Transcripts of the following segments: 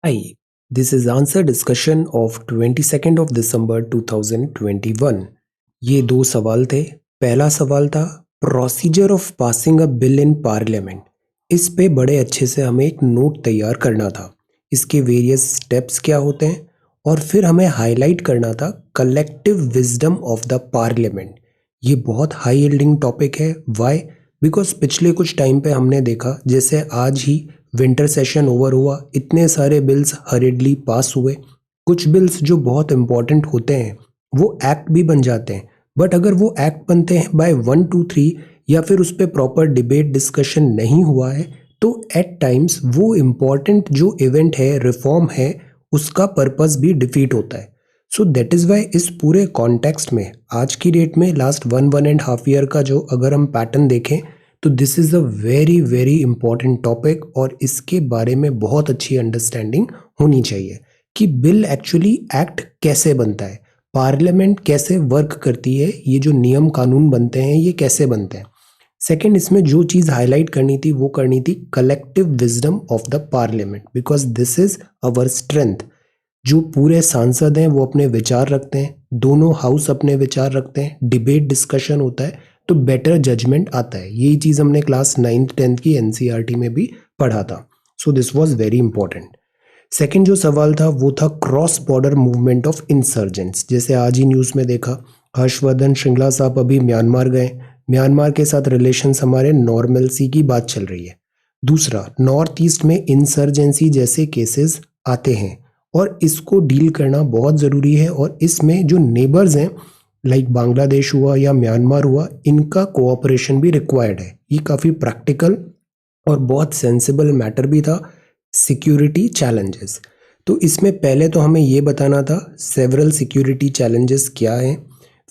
Hi, this is answer discussion of 22nd of December 2021. ये दो सवाल थे। पहला सवाल था procedure of passing a bill in parliament. इस पे बड़े अच्छे से हमें एक नोट तैयार करना था। इसके वेरियस स्टेप्स क्या होते हैं और फिर हमें हाईलाइट करना था collective wisdom of the parliament. ये बहुत हाई यील्डिंग टॉपिक है। व्हाई? बिकॉज पिछले कुछ टाइम पे हमने देखा जैसे आज ही विंटर सेशन ओवर हुआ, इतने सारे बिल्स हरिडली पास हुए। कुछ बिल्स जो बहुत इंपॉर्टेंट होते हैं वो एक्ट भी बन जाते हैं, बट अगर वो एक्ट बनते हैं बाय 1 2 3 या फिर उस पर प्रॉपर डिबेट डिस्कशन नहीं हुआ है तो एट टाइम्स वो इम्पॉर्टेंट जो इवेंट है, रिफॉर्म है, उसका पर्पस भी डिफीट होता है। सो दैट इज़ वाई इस पूरे कॉन्टेक्स्ट में आज की डेट में लास्ट 1 1.5 ईयर का जो अगर हम पैटर्न देखें तो this is a very very important topic और इसके बारे में बहुत अच्छी अंडरस्टैंडिंग होनी चाहिए कि बिल एक्चुअली एक्ट कैसे बनता है, पार्लियामेंट कैसे वर्क करती है, ये जो नियम कानून बनते हैं ये कैसे बनते हैं। सेकंड, इसमें जो चीज़ हाईलाइट करनी थी वो करनी थी collective wisdom of the parliament, because this is our strength. जो पूरे सांसद हैं वो अपने विचार रखते हैं, दोनों हाउस अपने विचार रखते हैं, डिबेट डिस्कशन होता है तो बेटर जजमेंट आता है। यही चीज़ हमने क्लास 9th 10th की एनसीईआरटी में भी पढ़ा था। So this was very important. Second जो सवाल था वो था cross border movement of insurgents. जैसे आज ही न्यूज़ में देखा, हर्षवर्धन श्रृंगला साहब अभी म्यांमार गए, म्यांमार के साथ रिलेशंस हमारे नॉर्मलसी की बात चल रही है। दूसरा, नॉर्थ ईस्ट में इंसर्जेंसी जैसे केसेस आते हैं और इसको डील करना बहुत ज़रूरी है और इसमें जो नेबर्स हैं लाइक बांग्लादेश हुआ या म्यांमार हुआ, इनका कोऑपरेशन भी रिक्वायर्ड है। ये काफ़ी प्रैक्टिकल और बहुत सेंसिबल मैटर भी था। सिक्योरिटी चैलेंजेस, तो इसमें पहले तो हमें ये बताना था सेवरल सिक्योरिटी चैलेंजेस क्या हैं,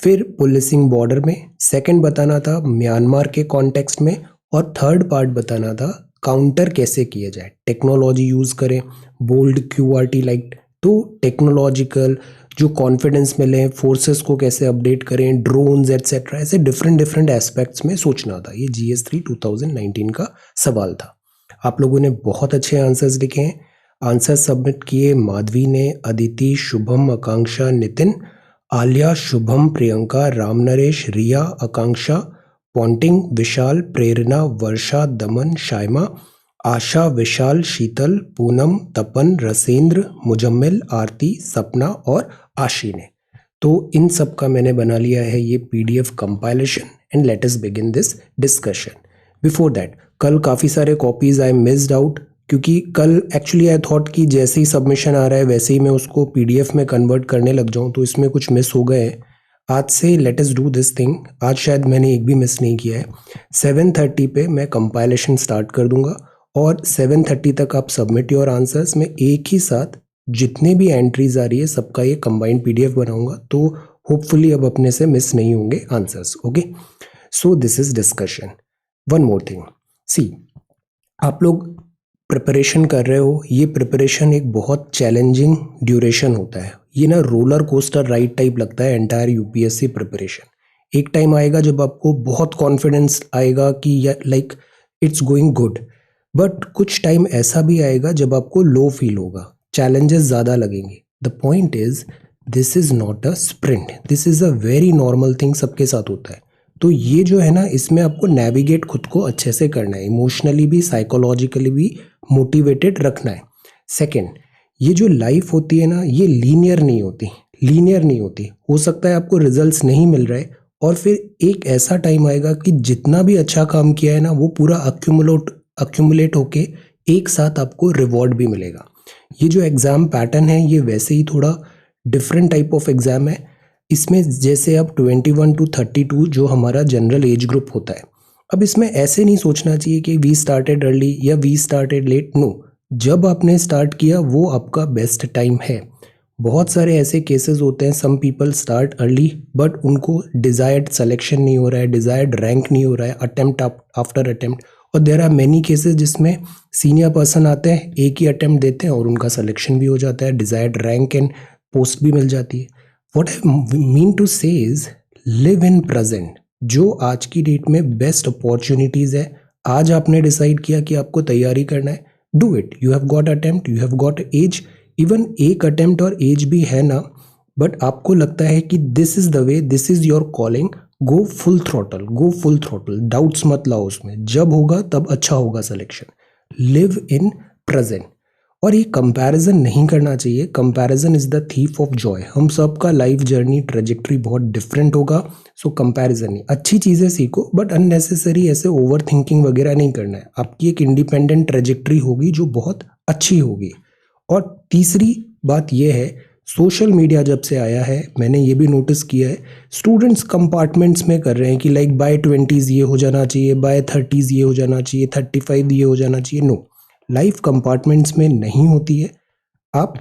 फिर पुलिसिंग बॉर्डर में, सेकंड बताना था म्यांमार के कॉन्टेक्स्ट में, और थर्ड पार्ट बताना था काउंटर कैसे किया जाए, टेक्नोलॉजी यूज़ करें, बोल्ड क्यूआरटी लाइक, तो टेक्नोलॉजिकल जो कॉन्फिडेंस मिले, फोर्सेस को कैसे अपडेट करें, ड्रोन्स एट्सेट्रा, ऐसे डिफरेंट डिफरेंट एस्पेक्ट्स में सोचना था। ये GS3 2019 का सवाल था। आप लोगों ने बहुत अच्छे आंसर्स लिखे हैं। आंसर सबमिट किए माधवी ने, अदिति, शुभम, आकांक्षा, नितिन, आलिया, शुभम, प्रियंका, रामनरेश, रिया, आकांक्षा, पॉन्टिंग, विशाल, प्रेरणा, वर्षा, दमन, शाइमा, आशा, विशाल, शीतल, पूनम, तपन, रसेंद्र, मुजम्मिल, आरती, सपना और आशी ने। तो इन सब का मैंने बना लिया है ये PDF compilation and let us begin this discussion. Before that, कल काफ़ी सारे कॉपीज़ आई मिस्ड आउट, क्योंकि कल एक्चुअली आई थॉट कि जैसे ही सबमिशन आ रहा है वैसे ही मैं उसको PDF में कन्वर्ट करने लग जाऊं, तो इसमें कुछ मिस हो गए हैं। आज से let us do this thing. आज शायद मैंने एक भी मिस नहीं किया है। 7:30 पे मैं कंपाइलेशन स्टार्ट कर दूंगा और 7:30 तक आप सबमिट योर आंसर्स। मैं एक ही साथ जितने भी एंट्रीज आ रही है सबका ये कंबाइंड PDF बनाऊंगा, तो होपफुली अब अपने से मिस नहीं होंगे answers. Okay, so this is discussion. One more thing, see, आप लोग प्रिपरेशन कर रहे हो, ये प्रिपरेशन एक बहुत चैलेंजिंग ड्यूरेशन होता है। ये ना रोलर कोस्टर राइड टाइप लगता है एंटायर UPSC प्रिपरेशन। एक टाइम आएगा जब आपको बहुत कॉन्फिडेंस आएगा कि like it's going good, but कुछ टाइम ऐसा भी आएगा जब आपको लो फील होगा, चैलेंजेस ज़्यादा लगेंगे। The point is this is not a sprint, this is a very normal thing, सबके साथ होता है। तो ये जो है ना, इसमें आपको नेविगेट खुद को अच्छे से करना है, इमोशनली भी साइकोलॉजिकली भी मोटिवेटेड रखना है। सेकंड, ये जो लाइफ होती है ना, ये लीनियर नहीं होती, लीनियर नहीं होती। हो सकता है आपको रिजल्ट्स नहीं मिल रहे और फिर एक ऐसा टाइम आएगा कि जितना भी अच्छा काम किया है ना वो पूरा अक्यूमुलेट होके एक साथ आपको रिवॉर्ड भी मिलेगा। ये जो एग्ज़ाम पैटर्न है ये वैसे ही थोड़ा डिफरेंट टाइप ऑफ एग्ज़ाम है। इसमें जैसे अब 21 to 32 जो हमारा जनरल एज ग्रुप होता है, अब इसमें ऐसे नहीं सोचना चाहिए कि वी स्टार्टेड अर्ली या वी स्टार्टेड लेट। नो, जब आपने स्टार्ट किया वो आपका बेस्ट टाइम है। बहुत सारे ऐसे केसेस होते हैं, some people start early but उनको डिज़ायर्ड सिलेक्शन नहीं हो रहा है, डिज़ायर्ड रैंक नहीं हो रहा है, अटेम्प्ट आफ्टर अटेम्प्ट। और देर आर मैनी केसेस जिसमें सीनियर पर्सन आते हैं, एक ही अटेम्प्ट देते हैं और उनका सिलेक्शन भी हो जाता है, डिज़ायर्ड रैंक एंड पोस्ट भी मिल जाती है। व्हाट आई मीन टू से इज लिव इन प्रेजेंट। जो आज की डेट में बेस्ट अपॉर्चुनिटीज़ है, आज आपने डिसाइड किया कि आपको तैयारी करना है, do it. You have got attempt, you have got age. Even एक अटेम्प्ट और एज भी है ना, बट आपको लगता है कि this is the way, this is your calling, go full throttle, go full throttle. Doubts मत लाओ उसमें, जब होगा तब अच्छा होगा सिलेक्शन. Live in present. और ये कंपैरिजन नहीं करना चाहिए. Comparison is the thief of Joy. हम सबका लाइफ जर्नी ट्रेजेक्ट्री बहुत डिफरेंट होगा. सो कंपैरिजन नहीं. अच्छी चीज़ें सीखो बट अननेसेसरी ऐसे ओवर थिंकिंग वगैरह नहीं करना है. आपकी एक इंडिपेंडेंट ट्रेजेक्ट्री होगी जो बहुत अच्छी होगी. और तीसरी बात यह है, सोशल मीडिया जब से आया है मैंने ये भी नोटिस किया है, स्टूडेंट्स कंपार्टमेंट्स में कर रहे हैं कि लाइक बाय 20s ये हो जाना चाहिए, बाय 30s ये हो जाना चाहिए, 35 ये हो जाना चाहिए. नो, लाइफ कंपार्टमेंट्स में नहीं होती है. आप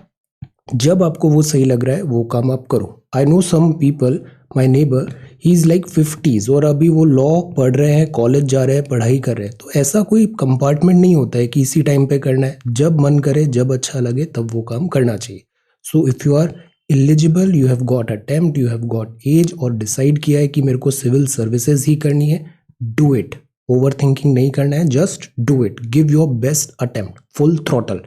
जब आपको वो सही लग रहा है वो काम आप करो. I know some people, my neighbour, he is like 50s और अभी वो लॉ पढ़ रहे हैं, कॉलेज जा रहे हैं, पढ़ाई कर रहे हैं. तो ऐसा कोई कंपार्टमेंट नहीं होता है कि इसी टाइम पे करना है. जब मन करे, जब अच्छा लगे तब वो काम करना चाहिए. So if you are eligible, you have got attempt, you have got age और डिसाइड किया है कि मेरे को सिविल सर्विसेज ही करनी है, डू इट. ओवर थिंकिंग नहीं करना है, just do it. Give your best attempt, full throttle.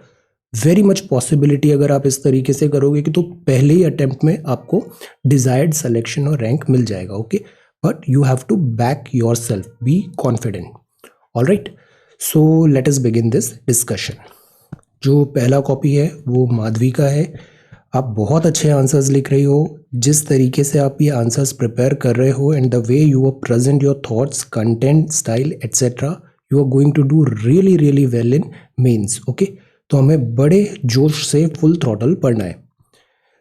Very much possibility अगर आप इस तरीके से करोगे कि तो पहले ही अटेम्प्ट में आपको डिजायर्ड सिलेक्शन और रैंक मिल जाएगा. Okay, but you have to back yourself, be confident. All right, so let us begin this discussion. जो पहला कॉपी है वो माधवी का है. आप बहुत अच्छे आंसर्स लिख रही हो. जिस तरीके से आप ये आंसर्स प्रिपेयर कर रहे हो and the way you are present your thoughts, content, style etcetera, you are going to do really really well in mains. Okay, तो हमें बड़े जोश से फुल थ्रॉटल पढ़ना है.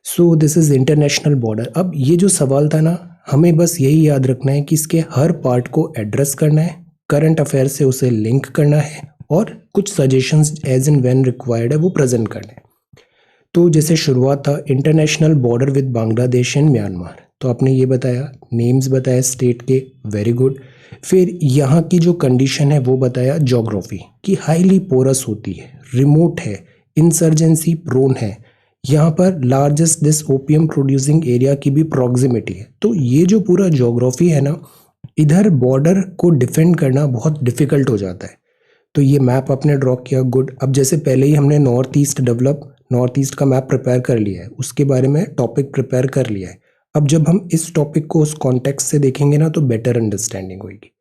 So this is international border. अब ये जो सवाल था ना, हमें बस यही याद रखना है कि इसके हर पार्ट को एड्रेस करना है, करंट अफेयर से उसे लिंक करना है और कुछ suggestions as and when required है वो प्रेजेंट करना है. तो जैसे शुरुआत था, international border with Bangladesh and Myanmar. तो आपने ये बताया, नेम्स बताया स्टेट के, वेरी गुड. फिर यहाँ की जो कंडीशन है वो बताया, ज्योग्राफी कि हाईली पोरस होती है, रिमोट है, इंसर्जेंसी प्रोन है, यहाँ पर largest this opium producing area की भी प्रॉक्सिमिटी है. तो ये जो पूरा ज्योग्राफी है ना, इधर बॉर्डर को डिफेंड करना बहुत डिफिकल्ट हो जाता है. तो ये मैप आपने ड्रॉ किया, गुड. अब जैसे पहले ही हमने नॉर्थ ईस्ट का मैप प्रिपेयर कर लिया है, उसके बारे में टॉपिक प्रिपेयर कर लिया है. अब जब हम इस टॉपिक को उस कॉन्टेक्स्ट से देखेंगे ना तो बेटर अंडरस्टैंडिंग होगी.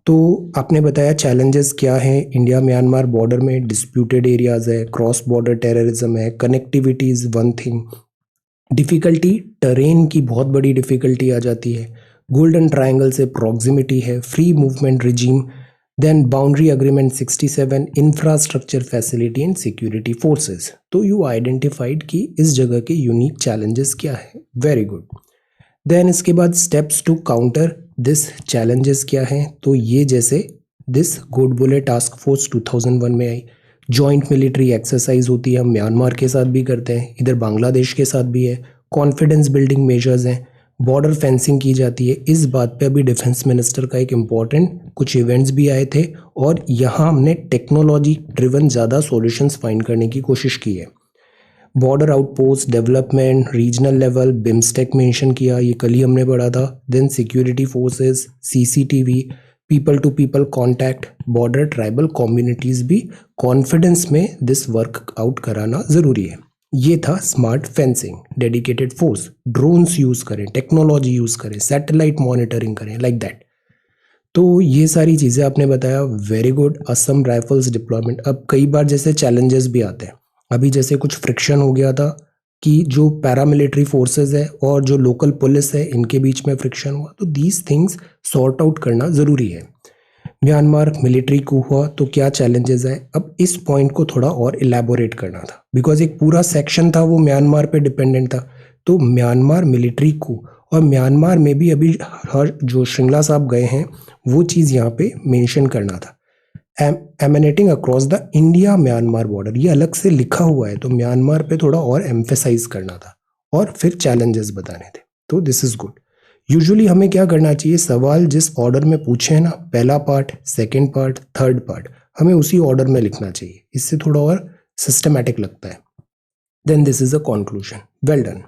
तो आपने बताया चैलेंजेस क्या हैं इंडिया म्यांमार बॉर्डर में. डिस्प्यूटेड एरियाज है, क्रॉस बॉर्डर टेररिज्म है, connectivity is one thing. Difficulty, terrain की बहुत बड़ी डिफ़िकल्टी आ जाती है. गोल्डन ट्रायंगल से प्रॉक्सिमिटी है, free movement regime, then boundary agreement 67, infrastructure facility and security forces. तो यू आइडेंटिफाइड कि इस जगह के यूनिक चैलेंजेस क्या है, वेरी गुड. देन इसके बाद steps to counter this challenges क्या हैं. तो ये जैसे दिस गोडबोले टास्क फोर्स 2001 में आई. जॉइंट मिलिट्री एक्सरसाइज होती है, हम म्यांमार के साथ भी करते हैं, इधर बांग्लादेश के साथ भी है. कॉन्फिडेंस बिल्डिंग मेजर्स हैं, बॉर्डर फेंसिंग की जाती है. इस बात पे अभी डिफेंस मिनिस्टर का एक इम्पॉर्टेंट कुछ इवेंट्स भी आए थे और यहाँ हमने टेक्नोलॉजी ड्रिवन ज़्यादा सॉल्यूशंस फाइंड करने की कोशिश की है. Border outpost development, regional level, BIMSTEC mention किया, ये कल ही हमने पढ़ा था. Then security forces, CCTV, people to people contact, border tribal communities भी कॉन्फिडेंस में दिस वर्क आउट कराना ज़रूरी है. ये था smart fencing, dedicated force, drones use करें, टेक्नोलॉजी यूज़ करें, सैटेलाइट मॉनिटरिंग करें, लाइक दैट. तो ये सारी चीज़ें आपने बताया, very good. Assam rifles deployment. अब कई बार जैसे चैलेंजेस भी आते हैं, अभी जैसे कुछ फ्रिक्शन हो गया था कि जो पैरामिलिट्री फोर्सेस है और जो लोकल पुलिस है इनके बीच में फ्रिक्शन हुआ. तो दीज थिंग्स सॉर्ट आउट करना ज़रूरी है. म्यांमार मिलिट्री कू हुआ तो क्या चैलेंजेस है. अब इस पॉइंट को थोड़ा और इलेबोरेट करना था बिकॉज एक पूरा सेक्शन था वो म्यांमार पे डिपेंडेंट था. तो म्यांमार मिलिट्री कू और म्यांमार में भी अभी हर जो श्रृंगला साहब गए हैं वो चीज़ यहाँ पे मेंशन करना था. Emanating across the India Myanmar border, ये अलग से लिखा हुआ है तो म्यांमार पे थोड़ा और एम्फेसाइज करना था और फिर चैलेंजेस बताने थे. तो दिस इज गुड. यूजुअली हमें क्या करना चाहिए, सवाल जिस ऑर्डर में पूछे हैं ना, पहला part, second part, third part, हमें उसी ऑर्डर में लिखना चाहिए. इससे थोड़ा और सिस्टमैटिक लगता है. Then this is a conclusion. Well done.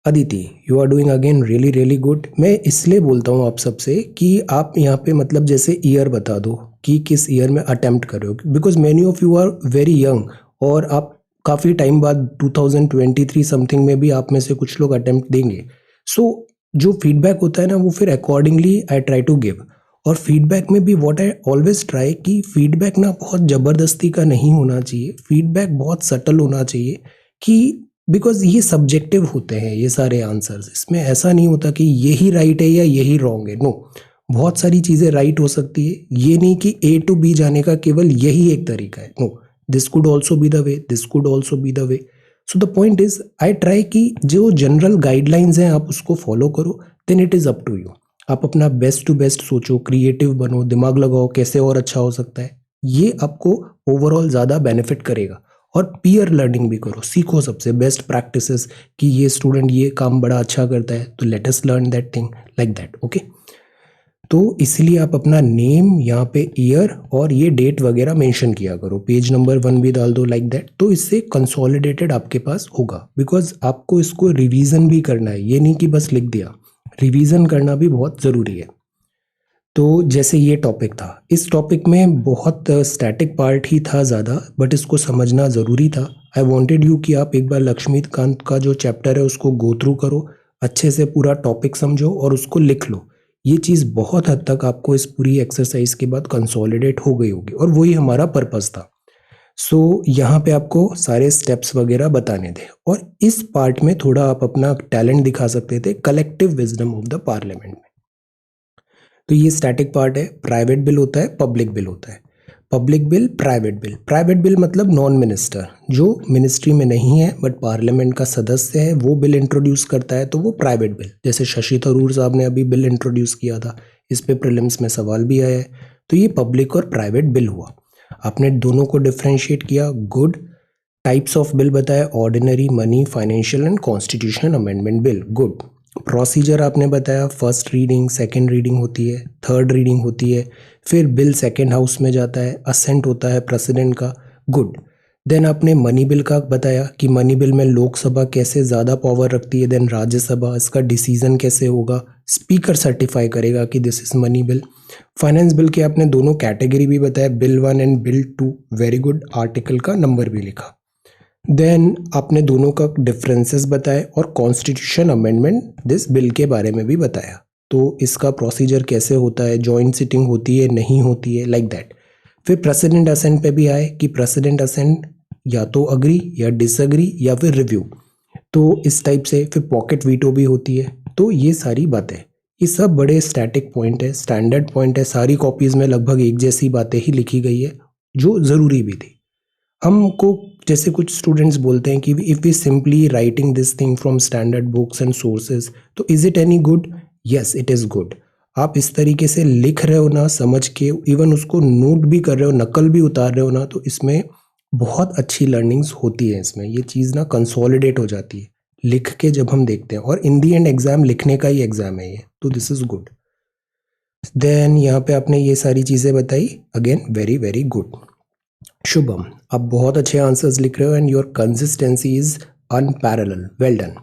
Aditi, you are doing again really really good. मैं इसलिए बोलता हूँ आप सबसे कि आप यहाँ पे मतलब जैसे ईयर बता दो कि किस ईयर में अटेम्प्ट कर रहे हो, because many of you are very young और आप काफ़ी टाइम बाद 2023 समथिंग में भी आप में से कुछ लोग अटेम्प्ट देंगे। सो जो फीडबैक होता है ना वो फिर accordingly I try to give. और फीडबैक में भी व्हाट आई ऑलवेज ट्राई कि फीडबैक ना बहुत ज़बरदस्ती का नहीं होना चाहिए, फीडबैक बहुत सटल होना चाहिए कि बिकॉज ये सब्जेक्टिव होते हैं ये सारे आंसर्स। इसमें ऐसा नहीं होता कि यही राइट है या यही रॉन्ग है, नो। बहुत सारी चीज़ें राइट हो सकती है, ये नहीं कि ए टू बी जाने का केवल यही एक तरीका है, no. This could also be the way, this could also be the way. So the point is I try कि जो जनरल गाइडलाइंस हैं आप उसको फॉलो करो, then it is up to you. आप अपना बेस्ट टू बेस्ट सोचो, creative बनो, दिमाग लगाओ कैसे और अच्छा हो सकता है। ये आपको ओवरऑल ज़्यादा बेनिफिट करेगा। और पीयर लर्निंग भी करो, सीखो सबसे बेस्ट प्रैक्टिसेस कि ये स्टूडेंट ये काम बड़ा अच्छा करता है तो let us learn that thing like that, okay. तो इसलिए आप अपना नेम यहाँ पे ईयर और ये डेट वगैरह मेंशन किया करो, पेज नंबर 1 भी डाल दो लाइक दैट। तो इससे कंसोलिडेटेड आपके पास होगा, बिकॉज आपको इसको रिवीजन भी करना है, ये नहीं कि बस लिख दिया, रिवीजन करना भी बहुत ज़रूरी है। तो जैसे ये टॉपिक था, इस टॉपिक में बहुत स्टैटिक पार्ट ही था ज़्यादा, बट इसको समझना ज़रूरी था। आई वांटेड यू कि आप एक बार लक्ष्मीकांत का जो चैप्टर है उसको गो थ्रू करो, अच्छे से पूरा टॉपिक समझो और उसको लिख लो। ये चीज़ बहुत हद तक आपको इस पूरी एक्सरसाइज के बाद कंसोलिडेट हो गई होगी और वही हमारा पर्पस था। सो यहाँ पे आपको सारे स्टेप्स वगैरह बताने थे और इस पार्ट में थोड़ा आप अपना टैलेंट दिखा सकते थे, collective wisdom of the parliament में। तो ये स्टैटिक पार्ट है। प्राइवेट बिल होता है, पब्लिक बिल होता है। Public bill, private bill. Private bill मतलब नॉन मिनिस्टर, जो मिनिस्ट्री में नहीं है बट पार्लियामेंट का सदस्य है, वो बिल इंट्रोड्यूस करता है तो वो प्राइवेट बिल। जैसे शशि थरूर साहब ने अभी बिल इंट्रोड्यूस किया था, इस पे प्रीलिम्स में सवाल भी आया है। तो ये पब्लिक और प्राइवेट बिल हुआ। आपने दोनों को डिफ्रेंशिएट किया, गुड। टाइप्स ऑफ बिल बताया, ordinary, money, financial and constitution amendment bill, good. Procedure आपने बताया, फर्स्ट रीडिंग, सेकंड रीडिंग होती है, थर्ड रीडिंग होती है, फिर बिल सेकंड हाउस में जाता है, असेंट होता है प्रेसिडेंट का, गुड। देन आपने मनी बिल का बताया कि मनी बिल में लोकसभा कैसे ज़्यादा पावर रखती है, देन राज्यसभा, इसका डिसीजन कैसे होगा, स्पीकर सर्टिफाई करेगा कि this is money bill. Finance bill के आपने दोनों कैटेगरी भी बताया, bill 1 and bill 2, very good. Article का नंबर भी लिखा। देन आपने दोनों का डिफरेंसेस बताए और कॉन्स्टिट्यूशन अमेंडमेंट दिस बिल के बारे में भी बताया। तो इसका प्रोसीजर कैसे होता है, जॉइंट सिटिंग होती है नहीं होती है, लाइक दैट। फिर प्रेसिडेंट असेंट पे भी आए कि प्रेसिडेंट असेंट या तो अग्री या डिसअग्री या फिर रिव्यू, तो इस टाइप से। फिर पॉकेट वीटो भी होती है। तो ये सारी बातें, ये सब बड़े स्टैटिक पॉइंट है, स्टैंडर्ड पॉइंट है। सारी कॉपीज में लगभग एक जैसी बातें ही लिखी गई है जो ज़रूरी भी थी। हमको जैसे कुछ स्टूडेंट्स बोलते हैं कि if we simply writing this thing from standard books and sources तो is it any good? Yes, it is good. आप इस तरीके से लिख रहे हो ना, समझ के, इवन उसको नोट भी कर रहे हो, नकल भी उतार रहे हो ना, तो इसमें बहुत अच्छी लर्निंग्स होती है। इसमें ये चीज़ ना कंसोलिडेट हो जाती है लिख के जब हम देखते हैं, और इन दी एंड एग्जाम लिखने का ही एग्जाम है ये, तो दिस इज गुड। देन यहाँ पे आपने ये सारी चीज़ें बताई, again very very good. Shubham, आप बहुत अच्छे आंसर्स लिख रहे हो and your consistency is unparalleled, well done.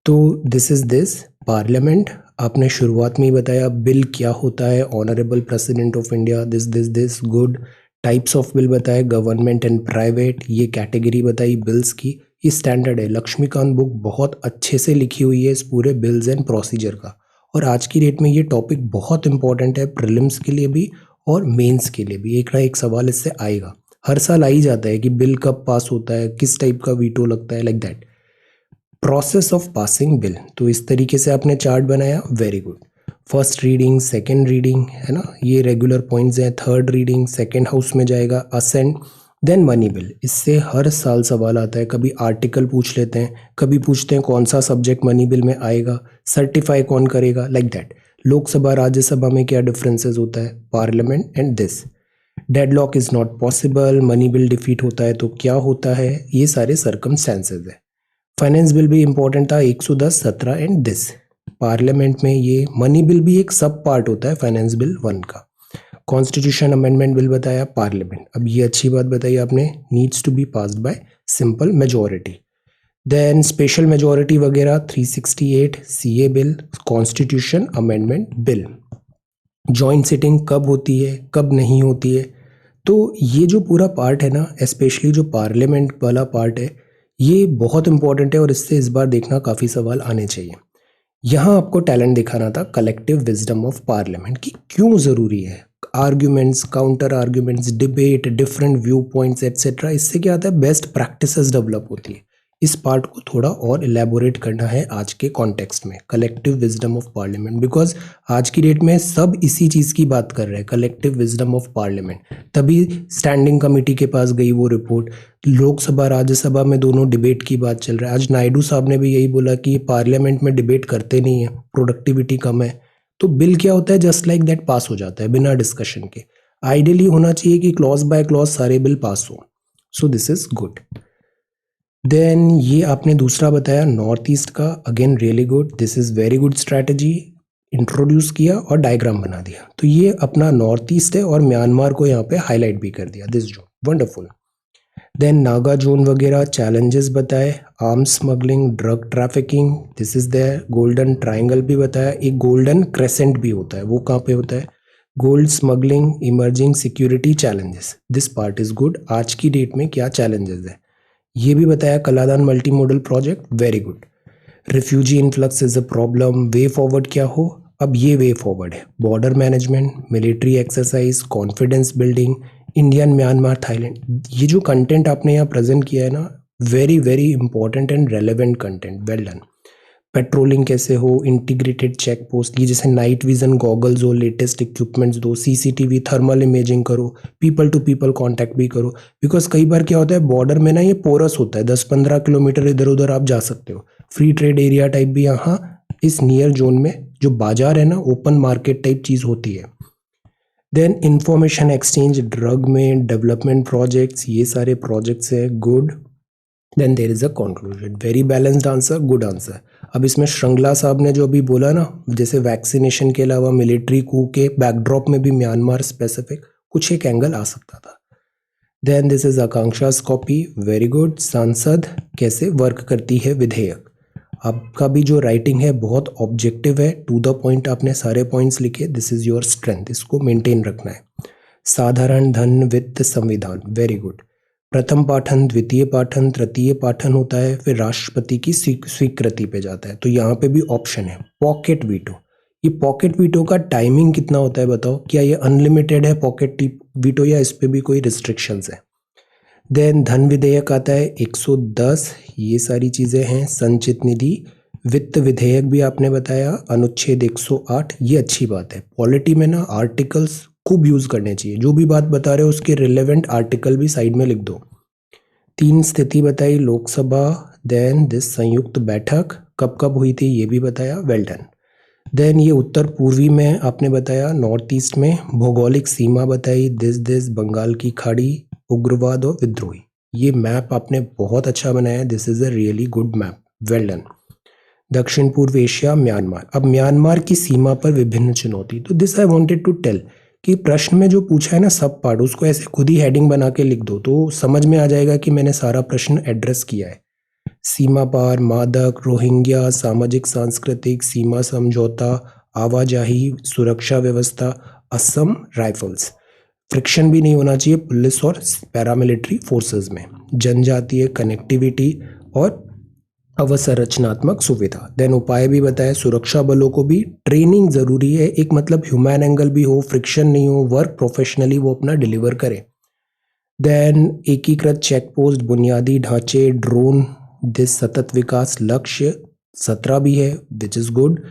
तो दिस इज दिस पार्लियामेंट। आपने शुरुआत में ही बताया बिल क्या होता है, honourable president of India, this this this, good. Types of bill बताए, गवर्नमेंट एंड प्राइवेट, ये कैटेगरी बताई बिल्स की। ये स्टैंडर्ड है, लक्ष्मीकांत बुक बहुत अच्छे से लिखी हुई है इस पूरे बिल्स एंड प्रोसीजर का। और आज की डेट में ये टॉपिक बहुत इंपॉर्टेंट है, प्रीलिम्स के लिए भी और मेंस के लिए भी। एक ना एक सवाल इससे आएगा, हर साल आ ही जाता है कि बिल कब पास होता है, किस टाइप का वीटो लगता है, like that. Process of passing bill, तो इस तरीके से आपने चार्ट बनाया, very good. First reading, second reading है ना, ये रेगुलर पॉइंट्स हैं। थर्ड रीडिंग सेकंड हाउस में जाएगा, असेंट, देन मनी बिल। इससे हर साल सवाल आता है, कभी आर्टिकल पूछ लेते हैं, कभी पूछते हैं कौन सा सब्जेक्ट मनी बिल में आएगा, सर्टिफाई कौन करेगा, लाइक दैट। लोकसभा राज्यसभा में क्या डिफरेंसेस होता है, parliament and this. Deadlock is not possible, money bill defeat होता है तो क्या होता है, ये सारे सर्कमस्टेंसेज है। फाइनेंस बिल भी इंपॉर्टेंट था, 110, 17 एंड दिस। पार्लियामेंट में ये मनी बिल भी एक सब पार्ट होता है फाइनेंस बिल 1 का। कॉन्स्टिट्यूशन अमेंडमेंट बिल बताया, पार्लियामेंट। अब ये अच्छी बात बताई आपने, needs to be passed by simple majority. Then special majority वगैरह 368 CA bill, constitution amendment bill. Joint sitting कब होती है, कब नहीं होती है। तो ये जो पूरा पार्ट है ना, स्पेशली जो पार्लियामेंट वाला पार्ट है, ये बहुत इंपॉर्टेंट है और इससे इस बार देखना काफ़ी सवाल आने चाहिए। यहाँ आपको टैलेंट दिखाना था कलेक्टिव विजडम ऑफ पार्लियामेंट की क्यों ज़रूरी है। Arguments, counter arguments, debate, different view points etcetera, इससे क्या होता है, बेस्ट प्रैक्टिसेस डेवलप होती है। इस पार्ट को थोड़ा और इलेबोरेट करना है आज के कॉन्टेक्स्ट में, collective wisdom of parliament, because आज की डेट में सब इसी चीज़ की बात कर रहे हैं, कलेक्टिव विजडम ऑफ पार्लियामेंट। तभी स्टैंडिंग कमेटी के पास गई वो रिपोर्ट, लोकसभा राज्यसभा में दोनों डिबेट की बात चल रहा है। आज नायडू साहब ने भी यही बोला कि पार्लियामेंट में डिबेट करते नहीं है, प्रोडक्टिविटी कम है। तो बिल क्या होता है, जस्ट लाइक दैट पास हो जाता है बिना डिस्कशन के। आइडियली होना चाहिए कि क्लॉज बाय क्लॉज सारे बिल पास हो। So this is good. Then ये आपने दूसरा बताया नॉर्थ ईस्ट का, again really good, this is very good strategy. Introduce किया और डायग्राम बना दिया, तो ये अपना नॉर्थ ईस्ट है और म्यांमार को यहाँ पे हाईलाइट भी कर दिया, this zone, wonderful. Then Naga zone वगैरह चैलेंजेस बताए, arms smuggling, drug trafficking, this is there. Golden triangle भी बताया, एक गोल्डन क्रेसेंट भी होता है, वो कहाँ पे होता है, gold smuggling, emerging security challenges, this part is good. आज की डेट में क्या चैलेंजेस है ये भी बताया, Kaladan multi modal project, very good. Refugee influx is a problem, way forward क्या हो, अब ये वे फॉरवर्ड है, border management, military exercise, confidence building, Indian Myanmar Thailand. ये जो कंटेंट आपने यहाँ प्रेजेंट किया है ना, very very important and relevant content, well done. Patrolling कैसे हो, इंटीग्रेटेड चेक पोस्ट, ये जैसे नाइट विजन गॉगल्स हो, लेटेस्ट इक्विपमेंट्स दो, सीसीटीवी, थर्मल इमेजिंग करो, पीपल टू पीपल कांटेक्ट भी करो, बिकॉज कई बार क्या होता है बॉर्डर में ना ये पोरस होता है, 10-15 किलोमीटर इधर उधर आप जा सकते हो। फ्री ट्रेड एरिया टाइप भी यहाँ इस नियर जोन में जो बाजार है ना, ओपन मार्केट टाइप चीज होती है। देन इंफॉर्मेशन एक्सचेंज ड्रग में, डेवलपमेंट प्रोजेक्ट्स, ये सारे प्रोजेक्ट्स है, good. Then there is a conclusion, very balanced answer, good answer. अब इसमें श्रृंगला साहब ने जो अभी बोला ना, जैसे वैक्सीनेशन के अलावा मिलिट्री कू के बैकड्रॉप में भी म्यांमार स्पेसिफिक कुछ एक एंगल आ सकता था। Then this is Akanksha's copy, very good. सांसद कैसे वर्क करती है विधेयक, आपका भी जो राइटिंग है बहुत ऑब्जेक्टिव है, टू द पॉइंट आपने सारे पॉइंट्स लिखे, दिस इज योर स्ट्रेंथ, इसको मेंटेन रखना है। साधारण धन वित्त संविधान, वेरी गुड। प्रथम पाठन, द्वितीय पाठन, तृतीय पाठन होता है, फिर राष्ट्रपति की स्वीकृति पे जाता है। तो यहाँ पे भी ऑप्शन है पॉकेट वीटो। ये पॉकेट वीटो का टाइमिंग कितना होता है बताओ, क्या ये अनलिमिटेड है पॉकेट वीटो या इस पे भी कोई रिस्ट्रिक्शंस है। देन धन विधेयक आता है 110, ये सारी चीजें हैं। संचित निधि, वित्त विधेयक भी आपने बताया, अनुच्छेद 108, ये अच्छी बात है। पॉलिटी में ना आर्टिकल्स खूब यूज करने चाहिए, जो भी बात बता रहे हो उसके रिलेवेंट आर्टिकल भी साइड में लिख दो। 3 स्थिति बताई लोकसभा, देन दिस संयुक्त बैठक कब कब हुई थी ये भी बताया, वेल डन। देन ये उत्तर पूर्वी में आपने बताया, नॉर्थ ईस्ट में भौगोलिक सीमा बताई, दिस बंगाल की खाड़ी, उग्रवाद और विद्रोही। ये मैप आपने बहुत अच्छा बनाया, this is a really good map, well done. दक्षिण पूर्व एशिया, म्यांमार, अब म्यांमार की सीमा पर विभिन्न चुनौती, तो this I wanted to tell कि प्रश्न में जो पूछा है ना सब पार्ट, उसको ऐसे खुद ही हेडिंग बना के लिख दो तो समझ में आ जाएगा कि मैंने सारा प्रश्न एड्रेस किया है। सीमा पार, मादक, रोहिंग्या, सामाजिक सांस्कृतिक, सीमा समझौता, आवाजाही, सुरक्षा व्यवस्था, असम राइफल्स, फ्रिक्शन भी नहीं होना चाहिए पुलिस और पैरामिलिट्री फोर्सेस में, जनजातीय कनेक्टिविटी और अवसंरचनात्मक सुविधा। देन उपाय भी बताया, सुरक्षा बलों को भी ट्रेनिंग जरूरी है, एक मतलब ह्यूमन एंगल भी हो, फ्रिक्शन नहीं हो, वर्क प्रोफेशनली वो अपना डिलीवर करे। देन एकीकृत चेक पोस्ट, बुनियादी ढांचे, ड्रोन, दिस सतत विकास लक्ष्य 17 भी है, विच इज गुड।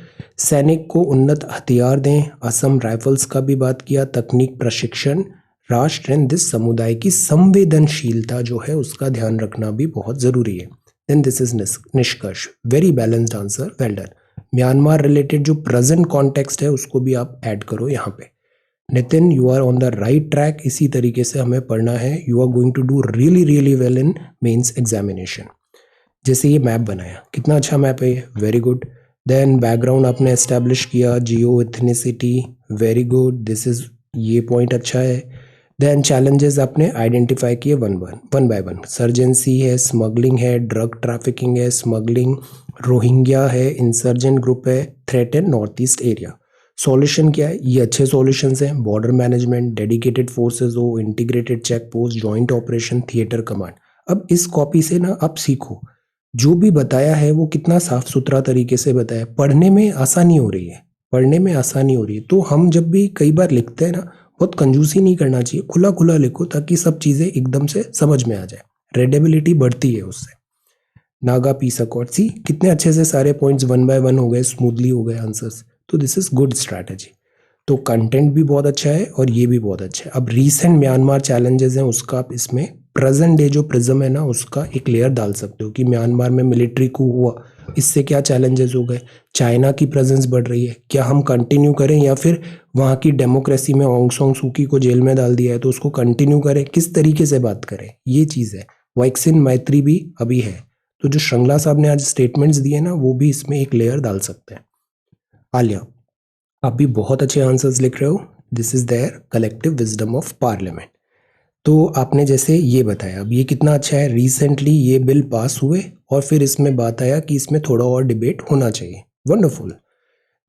सैनिक को उन्नत हथियार दें, असम राइफल्स का भी बात किया, तकनीक प्रशिक्षण, राष्ट्र एंड दिस समुदाय की संवेदनशीलता जो है उसका ध्यान रखना भी बहुत जरूरी है। देन दिस इज निष्कर्ष, very balanced answer, well done. Myanmar related जो प्रेजेंट कॉन्टेक्स्ट है उसको भी आप ऐड करो यहाँ पे। Nitin, you are on the right track, इसी तरीके से हमें पढ़ना है, you are going to do really really well in mains examination. जैसे ये मैप बनाया, कितना अच्छा मैप है ये, वेरी गुड। देन बैकग्राउंड आपने एस्टेब्लिश किया, geo ethnicity, very good, this is, ये पॉइंट अच्छा है। देन चैलेंजेस आपने आइडेंटिफाई किए वन बाय वन। सर्जेंसी है, स्मगलिंग है, ड्रग ट्रैफिकिंग है, स्मगलिंग, रोहिंग्या है, इंसर्जेंट ग्रुप है, threat in north east area. Solution क्या है? ये अच्छे सॉल्यूशंस हैं, बॉर्डर मैनेजमेंट, डेडिकेटेड फोर्सेस हो, integrated check post, joint operation, theatre command. अब इस कॉपी से ना आप सीखो, जो भी बताया है वो कितना साफ सुथरा तरीके से बताया। पढ़ने में आसानी हो रही है, पढ़ने में आसानी हो रही है। तो हम जब भी कई बार लिखते हैं ना, बहुत कंजूसी नहीं करना चाहिए, खुला खुला लिखो ताकि सब चीज़ें एकदम से समझ में आ जाए, रीडेबिलिटी बढ़ती है उससे। नागा पीस अकॉर्ड, सी कितने अच्छे से सारे पॉइंट्स वन बाय वन हो गए, स्मूथली हो गए आंसर्स। तो दिस इज गुड स्ट्रैटेजी। तो कंटेंट भी बहुत अच्छा है और ये भी बहुत अच्छा है। अब रीसेंट म्यांमार चैलेंजेस हैं, उसका आप इसमें प्रेजेंट डे जो प्रिज्म है ना, उसका एक लेयर डाल सकते हो कि म्यांमार में मिलिट्री कू हुआ, इससे क्या चैलेंजेस हो गए, चाइना की प्रेजेंस बढ़ रही है, क्या हम कंटिन्यू करें या फिर वहाँ की डेमोक्रेसी में ऑन्ग सांग सूकी को जेल में डाल दिया है तो उसको कंटिन्यू करें, किस तरीके से बात करें, ये चीज़ है। वाइक्सिन मैत्री भी अभी है, तो जो श्रृंगला साहब ने आज स्टेटमेंट्स दिए ना, वो भी इसमें एक लेयर डाल सकते हैं। आलिया, आप भी बहुत अच्छे आंसर्स लिख रहे हो। This is their collective wisdom of parliament. तो आपने जैसे ये बताया, अब ये कितना अच्छा है, रिसेंटली ये बिल पास हुए और फिर इसमें बात आया कि इसमें थोड़ा और डिबेट होना चाहिए। Wonderful.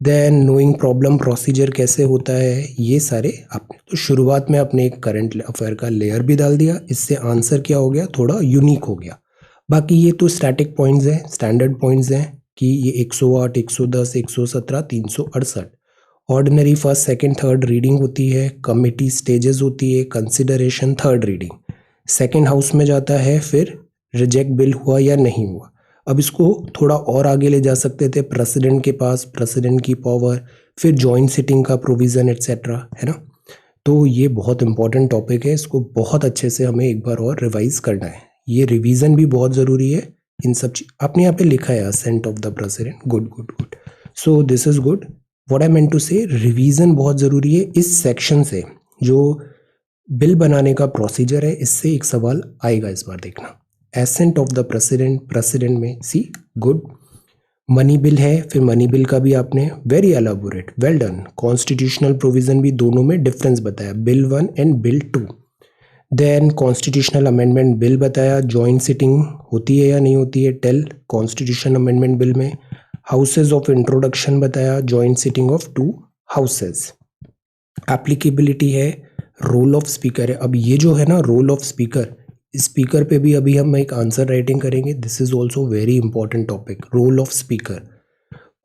Then knowing problem procedure कैसे होता है, ये सारे आपने तो शुरुआत में अपने एक करंट अफेयर का लेयर भी डाल दिया, इससे आंसर क्या हो गया, थोड़ा यूनिक हो गया। बाकी ये तो स्टैटिक पॉइंट्स हैं, स्टैंडर्ड पॉइंट्स हैं कि ये 108, 110, 117, 368। Ordinary first second third reading होती है, कमिटी स्टेजेस होती है, consideration third reading, second house में जाता है, फिर रिजेक्ट बिल हुआ या नहीं हुआ। अब इसको थोड़ा और आगे ले जा सकते थे, प्रेसिडेंट के पास, प्रेसिडेंट की पावर, फिर जॉइंट सिटिंग का प्रोविज़न एट्सेट्रा, है ना। तो ये बहुत इंपॉर्टेंट टॉपिक है, इसको बहुत अच्छे से हमें एक बार और रिवाइज करना है। ये रिवीजन भी बहुत ज़रूरी है। इन सब आपने यहाँ पे लिखा है assent of the president, good good good. So this is good. What I meant to say, revision बहुत ज़रूरी है। इस सेक्शन से जो बिल बनाने का प्रोसीजर है, इससे एक सवाल आएगा इस बार, देखना। Ascent of the president, president में सी गुड। मनी बिल है, फिर मनी बिल का भी आपने very elaborate, well done. Constitutional provision भी दोनों में डिफरेंस बताया, bill 1 and bill 2। Then constitutional amendment bill बताया, जॉइंट सिटिंग होती है या नहीं होती है, टेल कॉन्स्टिट्यूशन अमेंडमेंट बिल में। हाउसेज ऑफ इंट्रोडक्शन बताया, joint sitting of 2 houses. Applicability है, रोल ऑफ स्पीकर है। अब ये जो है ना रोल ऑफ स्पीकर, स्पीकर पे भी अभी हम एक आंसर राइटिंग करेंगे। This is also very important topic, role of speaker.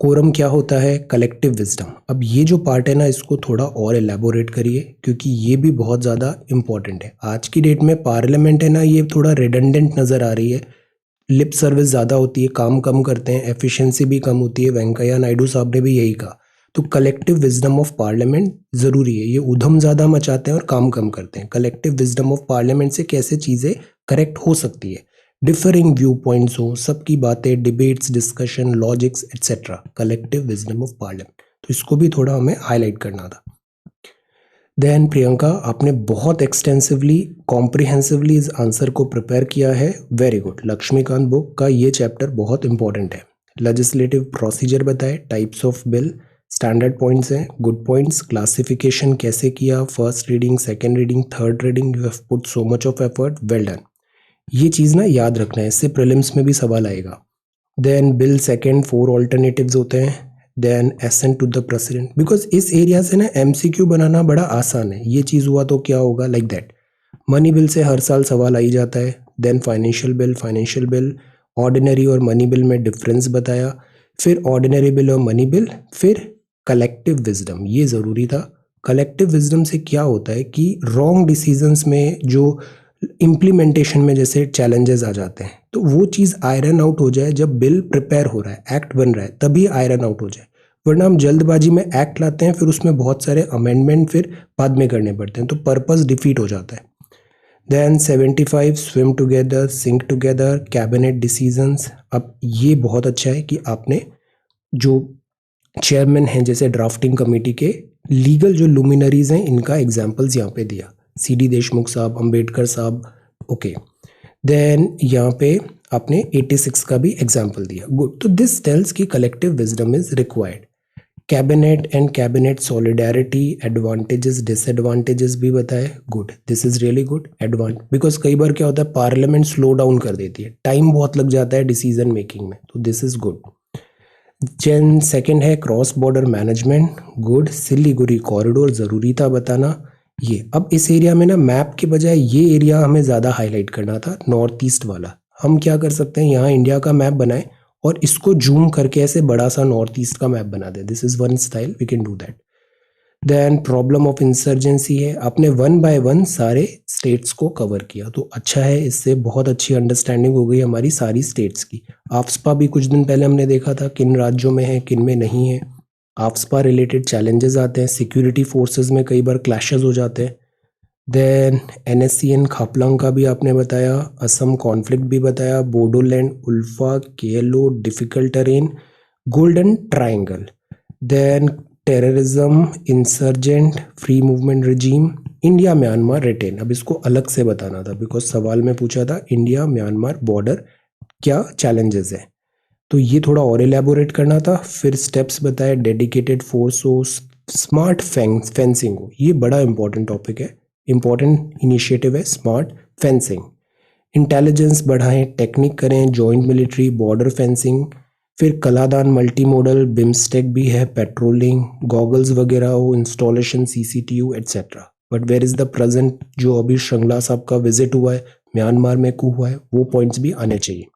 Quorum क्या होता है, कलेक्टिव विजडम। अब ये जो पार्ट है ना, इसको थोड़ा और एलैबोरेट करिए क्योंकि ये भी बहुत ज़्यादा इंपॉर्टेंट है। आज की डेट में पार्लियामेंट है ना, ये थोड़ा रिडंडेंट नज़र आ रही है, लिप सर्विस ज़्यादा होती है, काम कम करते हैं, एफिशिएंसी भी कम होती है। वेंकैया नायडू साहब ने भी यही कहा। तो कलेक्टिव विजडम ऑफ पार्लियामेंट ज़रूरी है। ये उधम ज़्यादा मचाते हैं और काम कम करते हैं। कलेक्टिव विजडम ऑफ पार्लियामेंट से कैसे चीज़ें करेक्ट हो सकती है, डिफरिंग व्यू पॉइंट्स हो, सबकी बातें, debates, discussion, logics etcetera, collective wisdom of parliament. तो इसको भी थोड़ा हमें हाईलाइट करना था। देन प्रियंका, आपने बहुत एक्सटेंसिवली, कॉम्प्रिहेंसिवली इस आंसर को प्रिपेयर किया है, वेरी गुड। लक्ष्मीकांत बुक का ये चैप्टर बहुत इंपॉर्टेंट है। लेजिस्लेटिव प्रोसीजर बताए, types of bill, standard points हैं, गुड पॉइंट्स, क्लासिफिकेशन कैसे किया, first reading, second reading, third reading, you have put so much of effort, well done. ये चीज़ ना याद रखना है, इससे प्रीलिम्स में भी सवाल आएगा। देन बिल सेकेंड 4 ऑल्टरनेटिव्स होते हैं। Then assent to the president, because इस एरिया से ना एमसीक्यू बनाना बड़ा आसान है। ये चीज़ हुआ तो क्या होगा, लाइक दैट। मनी बिल से हर साल सवाल आ ही जाता है। देन फाइनेंशियल बिल, ऑर्डिनरी और मनी बिल में डिफरेंस बताया, फिर ऑर्डिनरी बिल और मनी बिल, फिर कलेक्टिव विजडम, ये ज़रूरी था। कलेक्टिव विजडम से क्या होता है कि रॉन्ग डिसीजंस में जो इम्प्लीमेंटेशन में जैसे चैलेंजेस आ जाते हैं, तो वो चीज़ आयरन आउट हो जाए। जब बिल प्रिपेयर हो रहा है, एक्ट बन रहा है, तभी आयरन आउट हो जाए। वरना हम जल्दबाजी में एक्ट लाते हैं, फिर उसमें बहुत सारे अमेंडमेंट फिर बाद में करने पड़ते हैं, तो पर्पस डिफीट हो जाता है। Then 75 swim together, sink together, cabinet decisions. अब ये बहुत अच्छा है कि आपने जो चेयरमैन हैं जैसे ड्राफ्टिंग कमेटी के, लीगल जो लुमिनरीज हैं, इनका एग्जाम्पल्स यहाँ पे दिया, सीडी देशमुख साहब, अंबेडकर साहब, ओके। देन यहाँ पे आपने 86 का भी एग्जाम्पल दिया, गुड। तो दिस टेल्स कि collective wisdom is required. Cabinet and cabinet solidarity, advantages disadvantages भी बताए। Good, this is really good. Because कई बार क्या होता है, पार्लियामेंट स्लो डाउन कर देती है, टाइम बहुत लग जाता है डिसीजन मेकिंग में, तो दिस इज गुड। सेकंड है cross border management. Good. Siliguri corridor जरूरी था बताना। ये अब इस एरिया में ना मैप के बजाय ये एरिया हमें ज़्यादा हाईलाइट करना था, नॉर्थ ईस्ट वाला। हम क्या कर सकते हैं, यहाँ इंडिया का मैप बनाए और इसको जूम करके ऐसे बड़ा सा नॉर्थ ईस्ट का मैप बना दे। This is one style, we can do that. Then problem of insurgency है, आपने वन बाय वन सारे स्टेट्स को कवर किया, तो अच्छा है, इससे बहुत अच्छी अंडरस्टैंडिंग हो गई हमारी सारी स्टेट्स की। आफ्सपा भी कुछ दिन पहले हमने देखा था, किन राज्यों में है किन में नहीं है। आफ्सपा रिलेटेड चैलेंजेस आते हैं, सिक्योरिटी फोर्सेस में कई बार क्लैशेस हो जाते हैं। देन NSCN खापलांग का भी आपने बताया, असम कॉन्फ्लिक्ट भी बताया, Bodoland, ULFA, KLO, difficult terrain, golden triangle. Then terrorism, insurgent, free movement regime, India Myanmar retain. अब इसको अलग से बताना था बिकॉज सवाल में पूछा था इंडिया म्यांमार बॉर्डर क्या चैलेंजेस है, तो ये थोड़ा और एलैबोरेट करना था। फिर स्टेप्स बताए, डेडिकेटेड फोर्स हो, स्मार्ट फेंसिंग हो, ये बड़ा इंपॉर्टेंट टॉपिक है, इंपॉर्टेंट इनिशिएटिव है स्मार्ट फेंसिंग। इंटेलिजेंस बढ़ाएं, टेक्निक करें, जॉइंट मिलिट्री, बॉर्डर फेंसिंग। फिर कलादान मल्टी मॉडल, बिम्स्टेक भी है, पेट्रोलिंग, गॉगल्स वगैरह हो, installation, CCTU etcetera. But where is the present, जो अभी श्रृंगला साहब का विजिट हुआ है, म्यांमार में कू हुआ है, वो पॉइंट्स भी आने चाहिए।